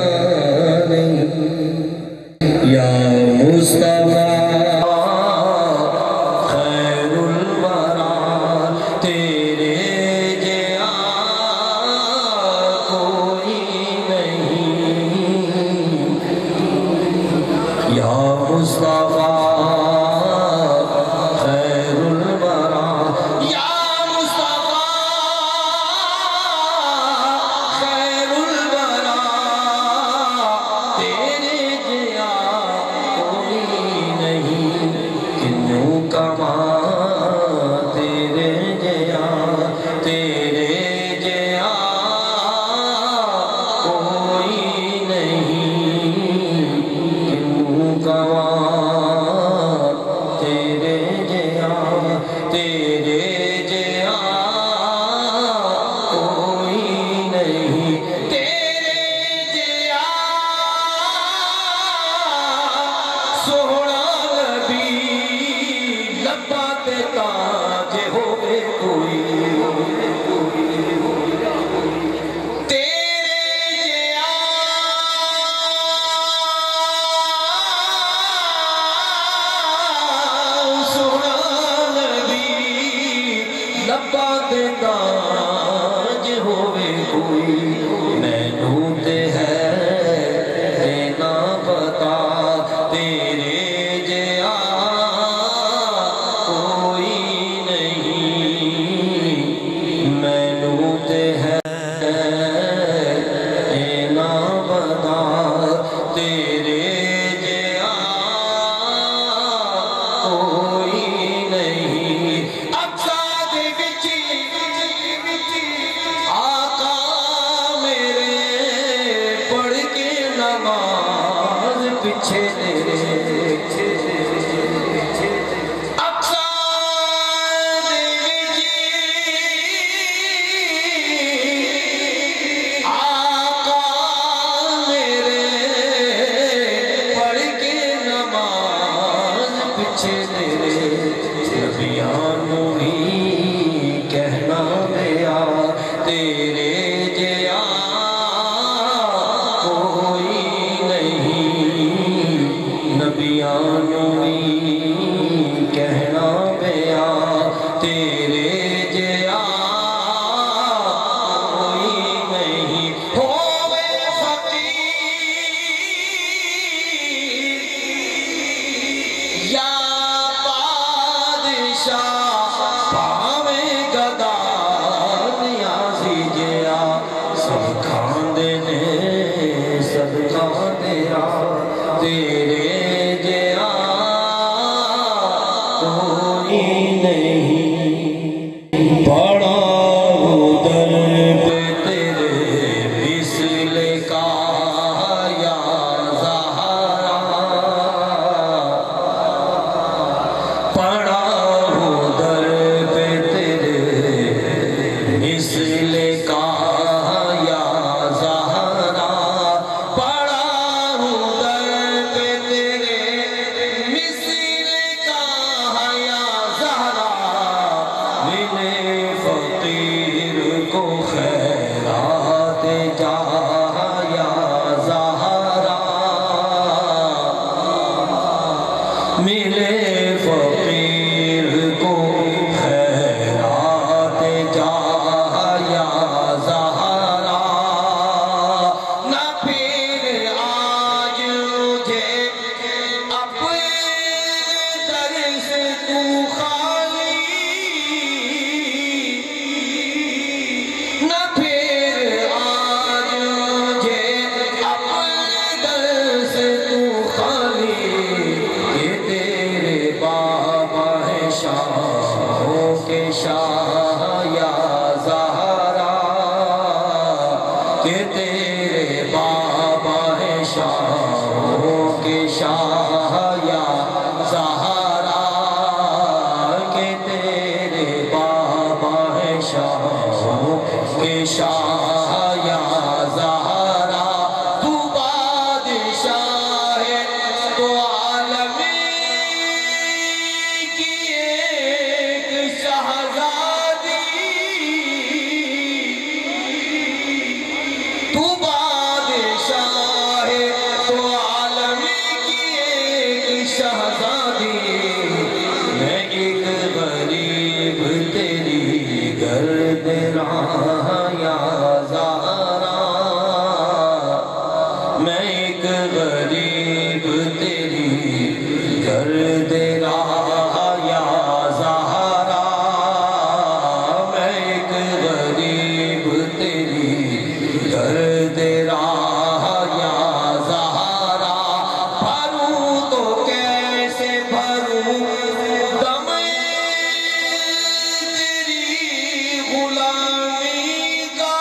یا مصطفیٰ خیر الورا تیرے جیا کوئی نہیں یا مصطفیٰ شاہ یا زہرا کہ تیرے بابا ہے شاہوں کے شاہ یا زہرا کہ تیرے بابا ہے شاہوں کے شاہ یا زہرا تو بادشاہ ہے تو عالم کی ایک شہزادی تو بادشاہ ہے تو عالم کی ایک شہزادی میں ایک غریب تیری گرد راہ یا زہرا میں ایک غریب تیری گرد راہ یا زہرا میں ایک غریب تیری گرد راہ یا زہرا بھروں تو کیسے بھروں دم تیری غلامی کا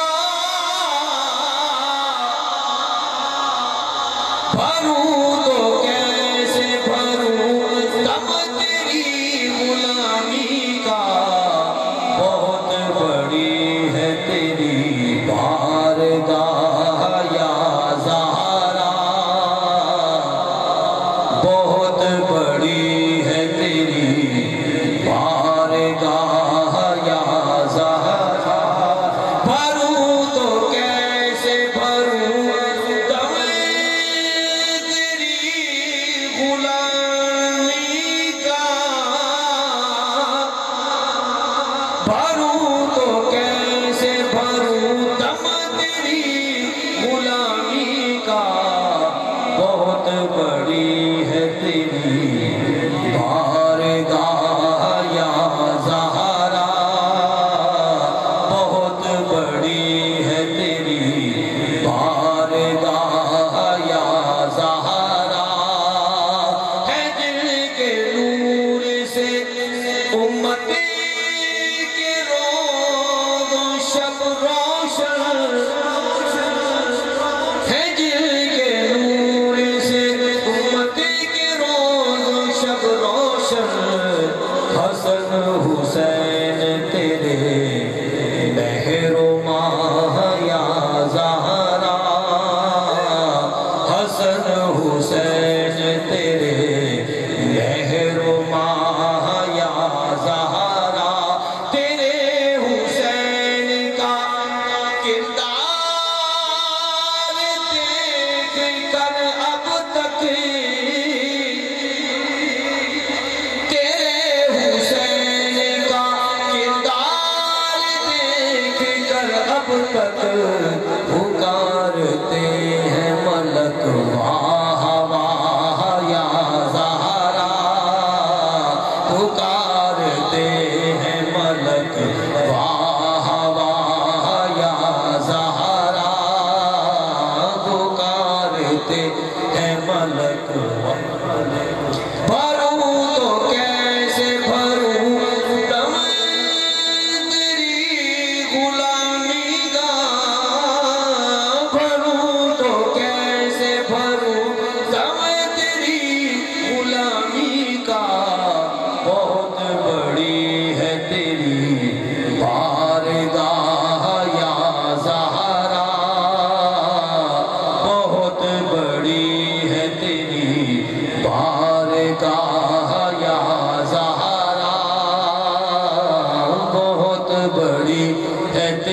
بھروں تو کیسے بھروں دم تیری غلامی کا بہت بڑی ہے تیری بارگاہ یا زہرا بہت بڑی ہے تیری بارگاہ یا زہرا بھروں تو کیسے بھروں دم تیری غلامی کا بھروں تو کیسے بھروں دم تیری غلامی کا بہت بڑی ہے تیری بارگاہ یا زہرا بہت بڑی ہے تیری بارگاہ یا زہرا ہے دل کے نور سے امتی کے روز و شب روشن ہے دل کے نور سے امتی کے روز و شب روشن حسن حسین تیرے مہر و ماہ یا زہرا حسن حسین تیرے مہر و ماہ یا زہرا تیرے حسین کا کردار دیکھ کر اب تک تیرے حسین کا کردار دیکھ کر اب تک پکارتے ہیں ملک واہ واہ یا زہرا پکارتے ہیں ملک واہ واہ یا زہرا پکارتے ہیں ملک بھروں تو کیسے بھروں دم تیری غلامی کا بھروں تو کیسے بھروں دم تیری غلامی کا بہت بڑی ہے تیری بارگاہ یا زہرا بہت بڑی ہے تیری بارگاہ یا زہرا بہت بڑی ہے تیری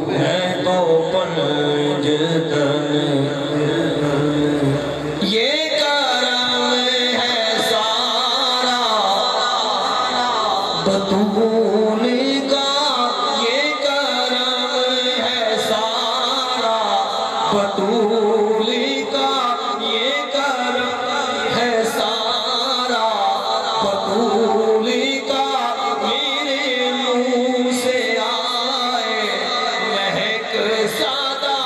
میں تو پنج تن یہ کرم ہے سارا بطول کا یہ کرم ہے سارا بطول کا یہ کرم ہے سارا بطول کا میرے منہ سے آئے مہک سادہ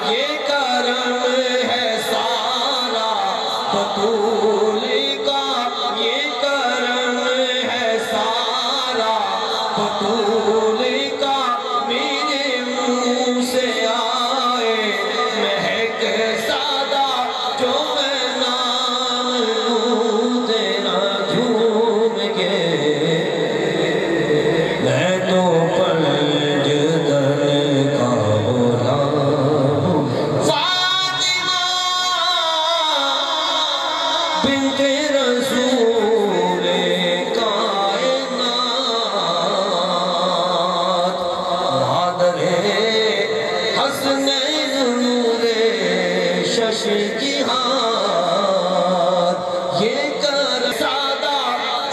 یہ کرم ہے سارا بطول کا یہ کرم ہے سارا بطول کا میرے منہ سے آئے مہک سادہ جو میں نام لوں تیرا جھوم کے میں تو پنج تن کا غلام فاطمہ بنت رسول کائنات مادر حسنین نور شش کی ہاتھ یہ کر سادہ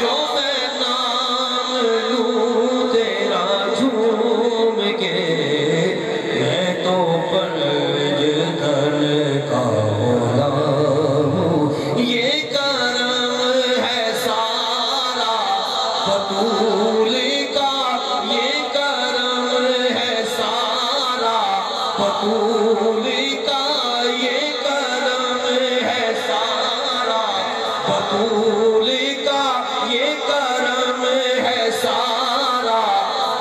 جو میں نام لوں تیرا جھوم کے میں تو پنج تن کا غلام یہ کرم ہے سارا بطول کا یہ کرم ہے سارا بطول کا یہ کرم ہے سارا بطول کا یہ کرم ہے سارا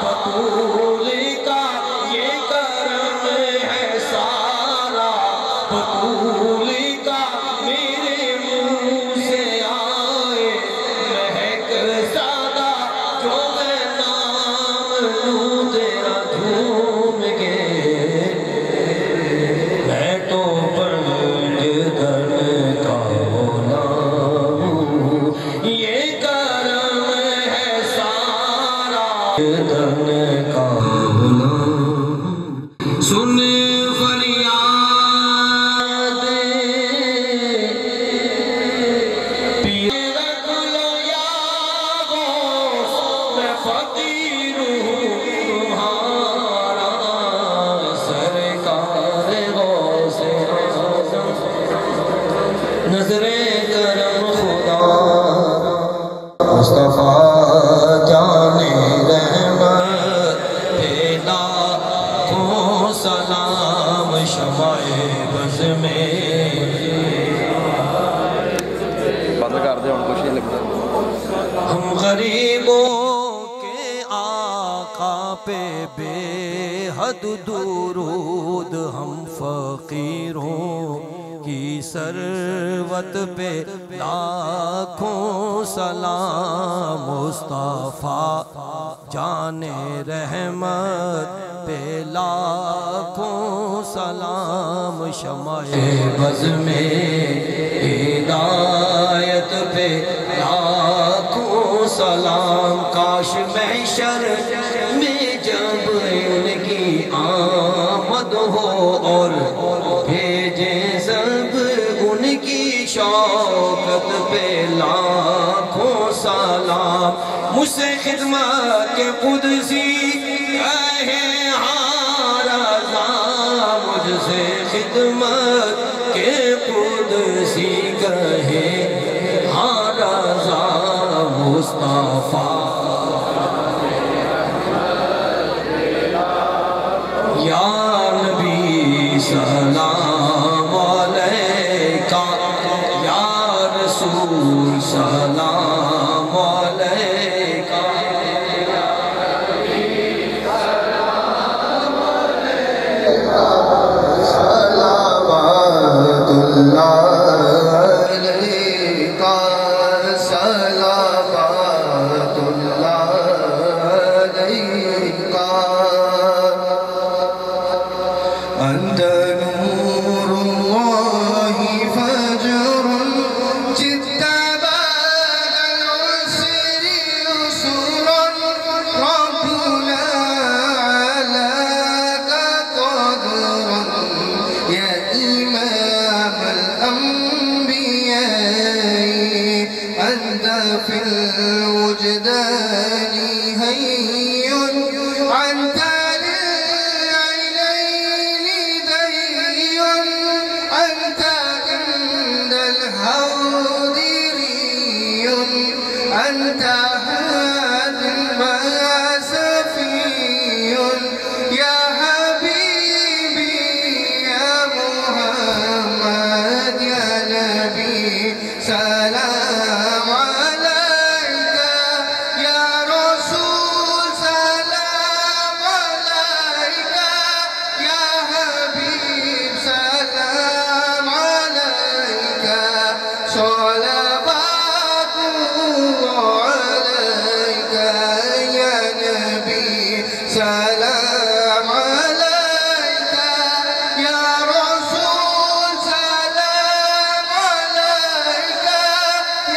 بطول کا یہ کرم ہے سارا بطول کا میرے منہ سے آئے مہک سادہ جو میں نام لوں تیرا جھوم کے میں تو پنج تن کا غلام یہ کرم ہے سارا تن کا غلام سن فریاد پیر رکھ لو یا غوث میں فقیر ہوں تمہارا سرکار غوث اعظم نظر کرم خدا مصطفیٰ جان رحمت پیدا کو سلام شمع بز میں بند کر دے ہن کچھ نہیں لگتا ہم غریبوں کے آقا پہ بے حد درود ہم فقیروں کی ثروت پہ لاکھوں سلام مصطفیٰ جان رحمت پہ لاکھوں سلام شمع بز میں ہدایت پہ لاکھوں سلام کاش محشر میں جب ان کی آمد ہو اور بھیجے سب ان کی شوکت پہ لاکھوں سلام مجھ سے خدمت کے قدسی کہے ہاں رضا مجھ سے خدمت کے قدسی کہے ہاں رضا مصطفیٰ یا نبی سلام علیکہ یا رسول سلام علیکہ صلوات اللہ علیکہ صلوات اللہ علیکہ انت نور اللہ فجر جد بعد العسر يسرا رب لا سلام عليك يا رسول سلام عليك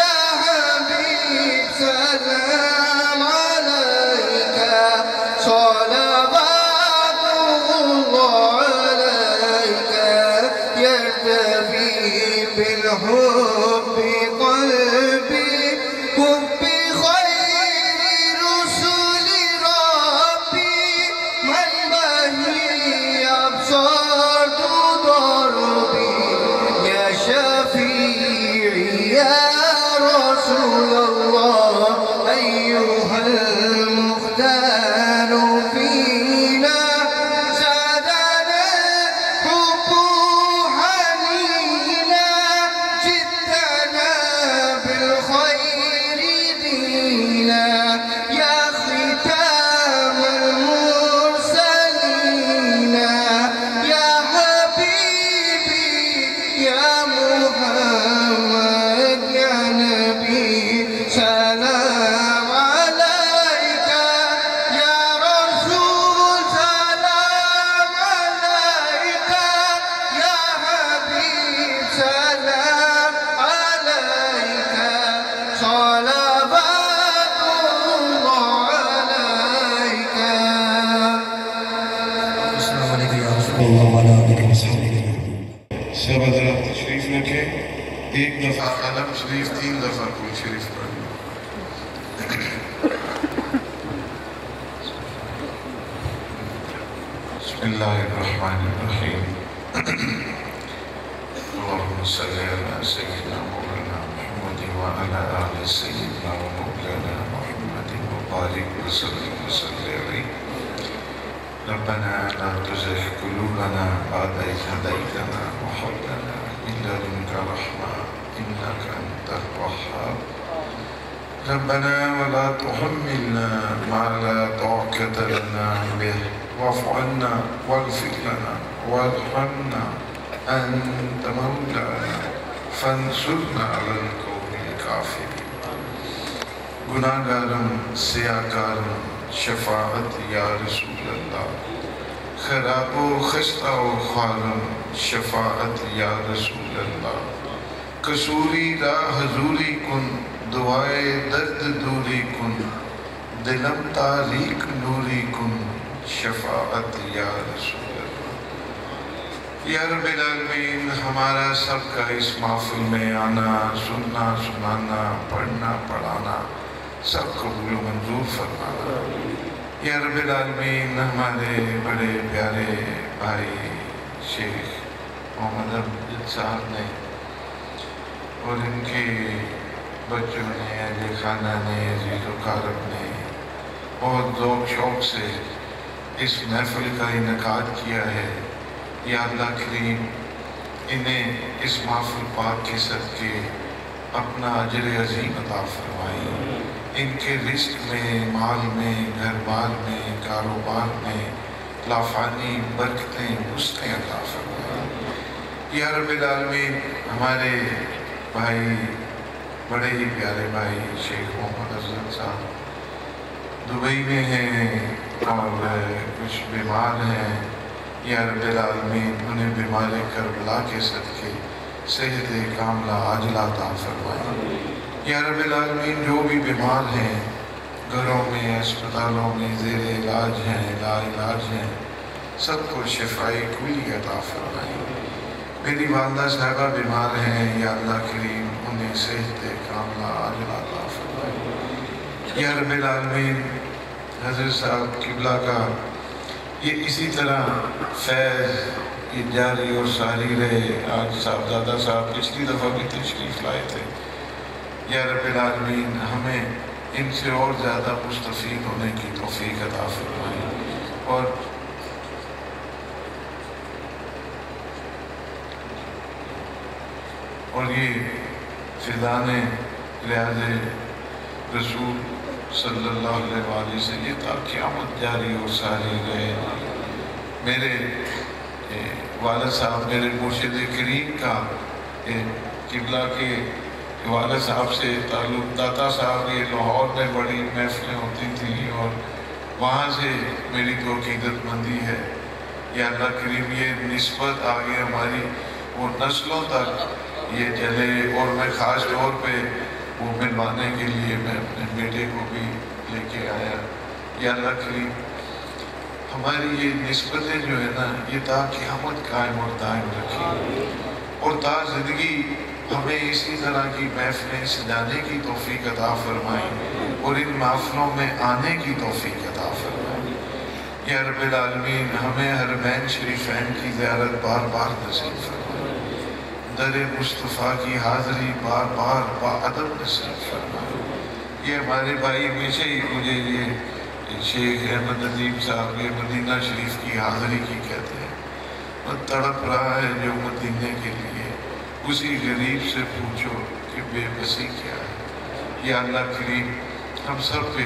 يا حبيب سلام عليك صلوات الله عليك يرتفي بالحب قلبي حب خير رسل ربي من به أبصرت ضربي يا شفيعي يا رسول الله أيها المختار فينا زادنا الحب حنينا جدنا بالخير دينا يا ختام المرسلين يا حبيبي يا محمد يا نبي سلام عليك يا رسول سلام عليك يا حبيب سلام عليك صلوات الله عليك. السلام علیکم یا رسول اللہ وعلیٰ آلہ وصحبہ. سب حضرات تشریف رکھیں. ایک دفعہ علم شریف 3 دفعہ کوئی شریف پڑھ لیں. بسم اللہ الرحمن الرحیم. اللہم صلی علی سیدنا مولانا محمد وعلی آل سیدنا مولانا محمد وبارک وسلم علیہ. ربنا لا تزغ قلوبنا بعد إذ هديتنا وهب لنا من لدنك رحمة إنك أنت الوهاب. ربنا ولا تحملنا ما لا طاقة لنا به واعف عنا واغفر لنا وارحمنا أنت مولانا فانصرنا على القوم الكافرين. گناہگارم سیاکارم شفاعت یا رسول اللہ. خراب و خستہ و خارم شفاعت یا رسول اللہ. قصوری را حضوری کن دعائے درد دوری کن. دلم تاریک نوری کن شفاعت یا رسول اللہ. یا رب العالمین ہمارا سب کا اس محفل میں آنا سننا سنانا پڑھنا پڑھانا سب قبول و منظور فرمانا. یا رب العالمین ہمارے بڑے پیارے بھائی شیخ محمد امجد صاحب نے اور ان کے بچوں نے اہل خانہ نے عزیز و قارب نے بہت ذوق شوق سے اس محفل کا انعقاد کیا ہے. یا اللہ کریم انہیں اس محفل پاک کے صدقے اپنا اجر عظیم عطا فرمائیں. ان کے رزق میں مال میں گھر بار میں کاروبار میں لافانی برکتیں وسعتیں عطا فرمائیں. یا رب العالمین ہمارے بھائی بڑے ہی پیارے بھائی شیخ محمد افضل صاحب دبئی میں ہیں اور کچھ بیمار ہیں. یا رب العالمین انہیں بیمار کربلا کے صدقے صحت کاملہ عاجلہ عطا فرمائیں. یا رب العالمین جو بھی بیمار ہیں گھروں میں اسپتالوں میں زیر علاج ہیں لا علاج ہیں سب کو شفائی کلی عطا فرمائیں. میری والدہ صاحبہ بیمار ہیں. یا اللہ کریم انہیں صحت کاملہ عاجلہ عطا فرمائیں. یا رب العالمین حضرت صاحب قبلہ کا یہ اسی طرح فیض یہ جاری اور ساری رہے. آج صاحبزادہ صاحب پچھلی دفعہ بھی تشریف لائے تھے. یا رب العالمین ہمیں ان سے اور زیادہ مستفید ہونے کی توفیق عطا فرمائیں. اور یہ فیضان ریاض رسول صلی اللہ علیہ وآلہ سے یہ تا قیامت جاری اور ساری رہے. میرے والد صاحب میرے مرشد کریم کا قبلہ کے والد صاحب سے تعلق. داتا صاحب یہ لاہور میں بڑی محفلیں ہوتی تھیں اور وہاں سے میری تو عقیدت مندی ہے یا اللہ کریم یہ نسبت آگے ہماری وہ نسلوں تک یہ چلے، اور میں خاص طور پہ وہ ملوانے کے لیے میں اپنے بیٹے کو بھی لے کے آیا۔ یا اللہ کریم ہماری یہ نسبتیں جو ہے نا یہ تا قیامت قائم اور دائم رکھی، اور تا زندگی ہمیں اسی طرح کی محفلیں سجانے کی توفیق عطا فرمائیں اور ان محفلوں میں آنے کی توفیق عطا فرمائیں۔ یا رب العالمین ہمیں حرمین شریفین کی زیارت بار بار نصیب فرمائیں، در مصطفیٰ کی حاضری بار بار باادب نصیب فرمائیں۔ یہ ہمارے بھائی ہمیشہ ہی مجھے یہ شیخ احمد ندیم صاحب یہ مدینہ شریف کی حاضری کی کہتے ہیں، وہ تڑپ رہا ہے جو مدینے کے لیے، اسی غریب سے پوچھو کہ بے بسی کیا ہے۔ یا اللہ کریم ہم سب پہ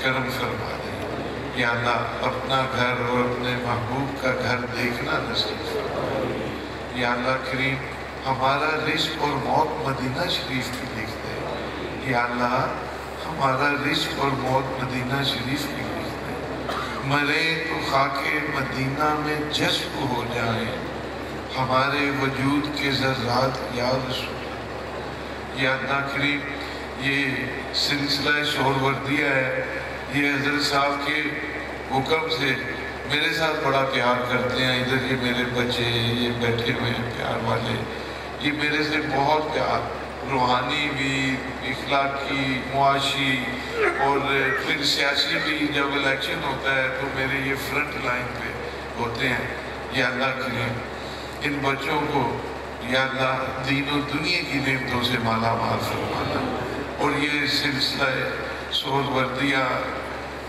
کرم فرما دیں، یا اللہ اپنا گھر اور اپنے محبوب کا گھر دیکھنا نصیب فرما۔ یا اللہ کریم ہمارا رزق اور موت مدینہ شریف کی لکھ دے، یا اللہ ہمارا رزق اور موت مدینہ شریف کی لکھ دے، مرے تو خاک مدینہ میں جذب ہو جائیں ہمارے وجود کے ذرات یا رسول۔ یا اللہ کریم یہ سلسلہ سہروردیہ ہے، یہ حضرت صاحب کے حکم سے میرے ساتھ بڑا پیار کرتے ہیں، ادھر یہ میرے بچے یہ بیٹھے ہوئے ہیں پیار والے، یہ میرے سے بہت پیار روحانی بھی، اخلاقی، معاشی اور پھر سیاسی بھی، جب الیکشن ہوتا ہے تو میرے یہ فرنٹ لائن پہ ہوتے ہیں۔ یا اللہ کریم ان بچوں کو یا اللہ دین و دنیا کی نعمتوں سے مالا مال فرمانا، اور یہ سلسلہ سہروردیہ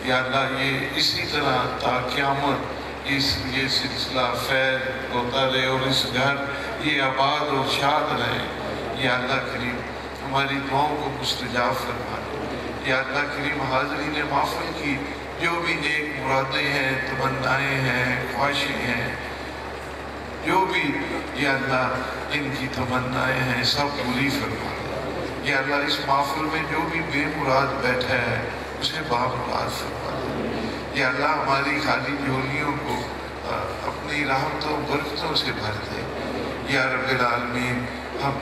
یا اللہ یہ اسی طرح تا قیامت یہ سلسلہ فیض ہوتا رہے اور اس گھر یہ آباد اور شاد رہے۔ یا اللہ کریم ہماری دعاؤں کو مستجاب فرمانا۔ یا اللہ کریم حاضرین محفل کی جو بھی نیک مرادیں ہیں، تمنائیں ہیں، خواہشیں ہیں، جو بھی یا اللہ ان کی تمنائیں ہیں سب پوری فرما دے۔ یا اللہ اس محفل میں جو بھی بے مراد بیٹھا ہے اسے بامراد فرما دے۔ یا اللہ ہماری خالی جھولیوں کو اپنی رحمتوں برکتوں سے بھر دے۔ یا رب العالمین ہم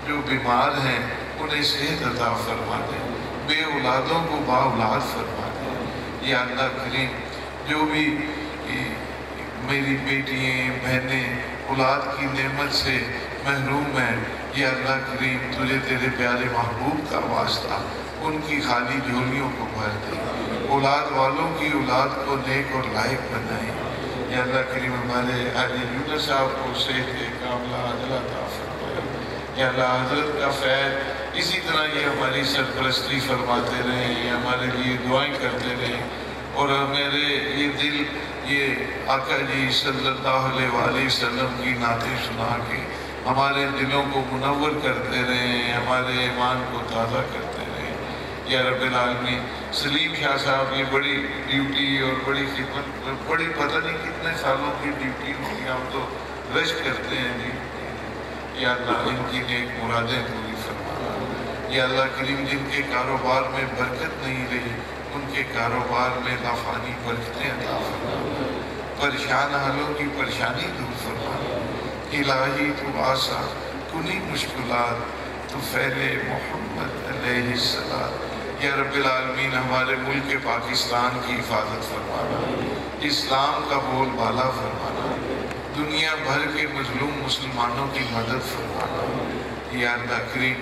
جو بیمار ہیں انہیں صحت عطا فرما دے، بے اولادوں کو با اولاد فرما دے۔ یا اللہ کریم جو بھی میری بیٹیاں بہنیں اولاد کی نعمت سے محروم ہیں، یا اللہ کریم تجھے تیرے پیارے محبوب کا واسطہ ان کی خالی جھولیوں کو بھر دے، اولاد والوں کی اولاد کو نیک اور لائق بنائے۔ یا اللہ کریم ہمارے حاجی یونس صاحب کو صحت کاملہ عاجلہ عطا فرمائے۔ یا اللہ حضرت کا فیض اسی طرح یہ ہماری سرپرستی فرماتے رہیں، یہ ہمارے لیے دعائیں کرتے رہیں، اور میرے یہ دل یہ آقا جی صلی اللہ علیہ وآلہ وسلم کی نعتیں سنا کے ہمارے دلوں کو منور کرتے رہیں، ہمارے ایمان کو تازہ کرتے رہیں۔ یا رب العالمین سلیم شاہ صاحب یہ بڑی ڈیوٹی اور بڑی خدمت، بڑی پتہ نہیں کتنے سالوں کی ڈیوٹی ہوگی، ہم تو رش کرتے ہیں جی۔ یا اللہ ان کی نیک مرادیں پوری فرما۔ یا اللہ کریم جن کے کاروبار میں برکت نہیں رہی ان کے کاروبار میں لافانی برکتیں عطا فرما، پریشان حالوں کی پریشانی دور فرما۔ الہی تو آسان کنی مشکلات تو پھیلے محمد علیہ السلام۔ یا رب العالمین ہمارے ملک پاکستان کی حفاظت فرمانا، اسلام کا بول بالا فرمانا، دنیا بھر کے مظلوم مسلمانوں کی مدد فرمانا۔ یا اللہ کریم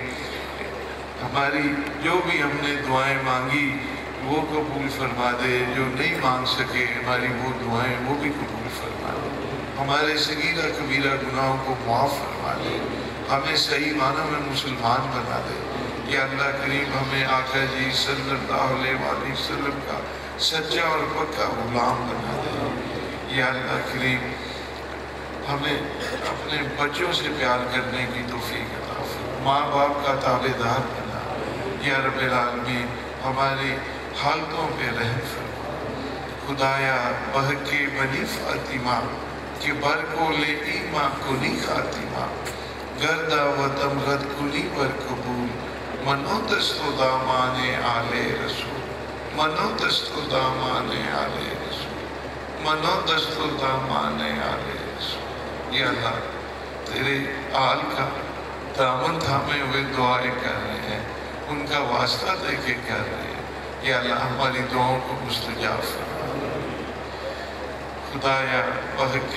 ہماری جو بھی ہم نے دعائیں مانگی وہ قبول فرما دے، جو نہیں مانگ سکے ہماری وہ دعائیں وہ بھی قبول فرما دے، ہمارے صغیرہ کبیرہ گناہوں کو معاف فرما دے، ہمیں صحیح معنی میں مسلمان بنا دے۔ یا اللہ کریم ہمیں آقا جی صلی اللہ علیہ وآلہ وسلم کا سچا اور پکا غلام بنا دے۔ یا اللہ کریم ہمیں اپنے بچوں سے پیار کرنے کی توفیق عطا فرما، ماں باپ کا تابعدار بنا۔ یا رب العالمین ہماری حالتوں پہ رحم فرما۔ خدایا بہکے بنی فاطمہ کہ بر کو لے ایماں کنی خاتمہ، گردہ و تمرد کنی بر قبول، منو دست و دامان آل رسول۔ منو دست دامان آلے رسول، منو دست دامان آلے رسول۔ یا اللہ تیرے آل کا دامن تھامے ہوئے دعائیں کر رہے ہیں، ان کا واسطہ دے کے کر رہے ہیں۔ یا اللہ ہماری دعاؤں کو مستجاب فرما۔ خدایا بحق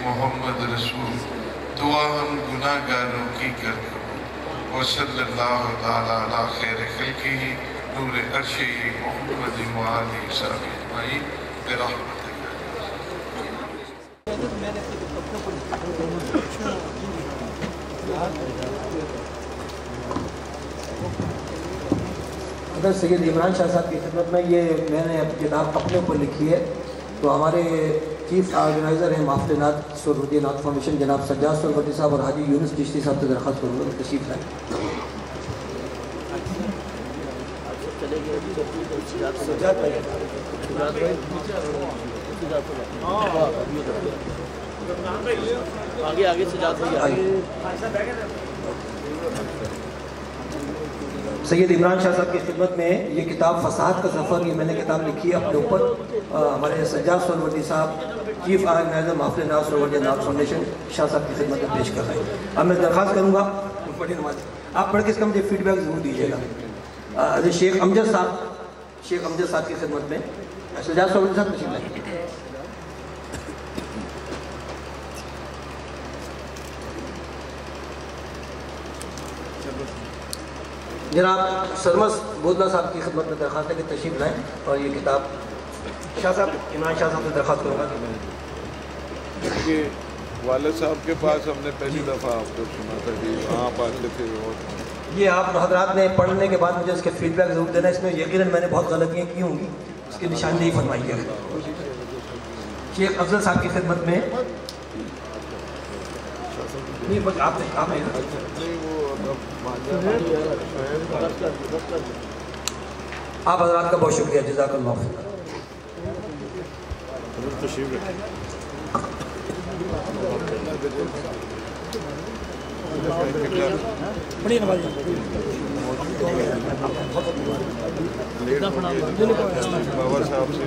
محمد رسول دعا ہم گناہ گاروں کی کر قبول۔ وصلی اللہ تعالیٰ علی خیر خلقہ نور عرشہ محمد وآلہ وصحبہ اجمعین برحمتک۔ اگر سید عمران شاہ صاحب کی خدمت میں میں نے کتاب اپنے اوپر لکھی ہے، تو ہمارے چیف آرگنائزر ہیں محفل نعت سہروردی نعت فاؤنڈیشن جناب سجاد سہروردی صاحب اور حاجی یونس چشتی صاحب سے درخواست کروں گا تشریف لائیں۔ آگے سجاد سید عمران شاہ صاحب کی خدمت میں یہ کتاب فساد کا سفر، یہ میں نے کتاب لکھی ہے اپنے اوپر۔ ہمارے سجاد سہروردی صاحب چیف آرگنائزر محفل نعت سہروردی نعت فاؤنڈیشن شاہ صاحب کی خدمت میں پیش کر رہے ہیں۔ اب میں درخواست کروں گا آپ پڑھ کے اس کا مجھے فیڈ بیک ضرور دیجیے گا۔ شیخ امجد صاحب کی خدمت میں سجاد سہروردی صاحب تشریف لائیں۔ جناب سرمس بودلہ صاحب کی خدمت میں درخواست ہے کہ تشریف لائیں اور یہ کتاب شاہ صاحب عمران شاہ صاحب سے درخواست کروں گا کہ والد صاحب کے پاس ہم نے پہلی دفعہ آپ کو سنا تھا کہ وہاں پاتے تھے اور یہ آپ حضرات نے پڑھنے کے بعد مجھے اس کے فیڈ بیک ضرور دینا۔ اس میں یقیناً میں نے بہت غلطیاں کی ہوں گی، اس کی نشاندہی فرمائیے گا۔ شیخ افضل صاحب کی خدمت میں آپ حضرات کا بہت شکریہ، جزاک اللہ خیر۔ بابا صاحب سے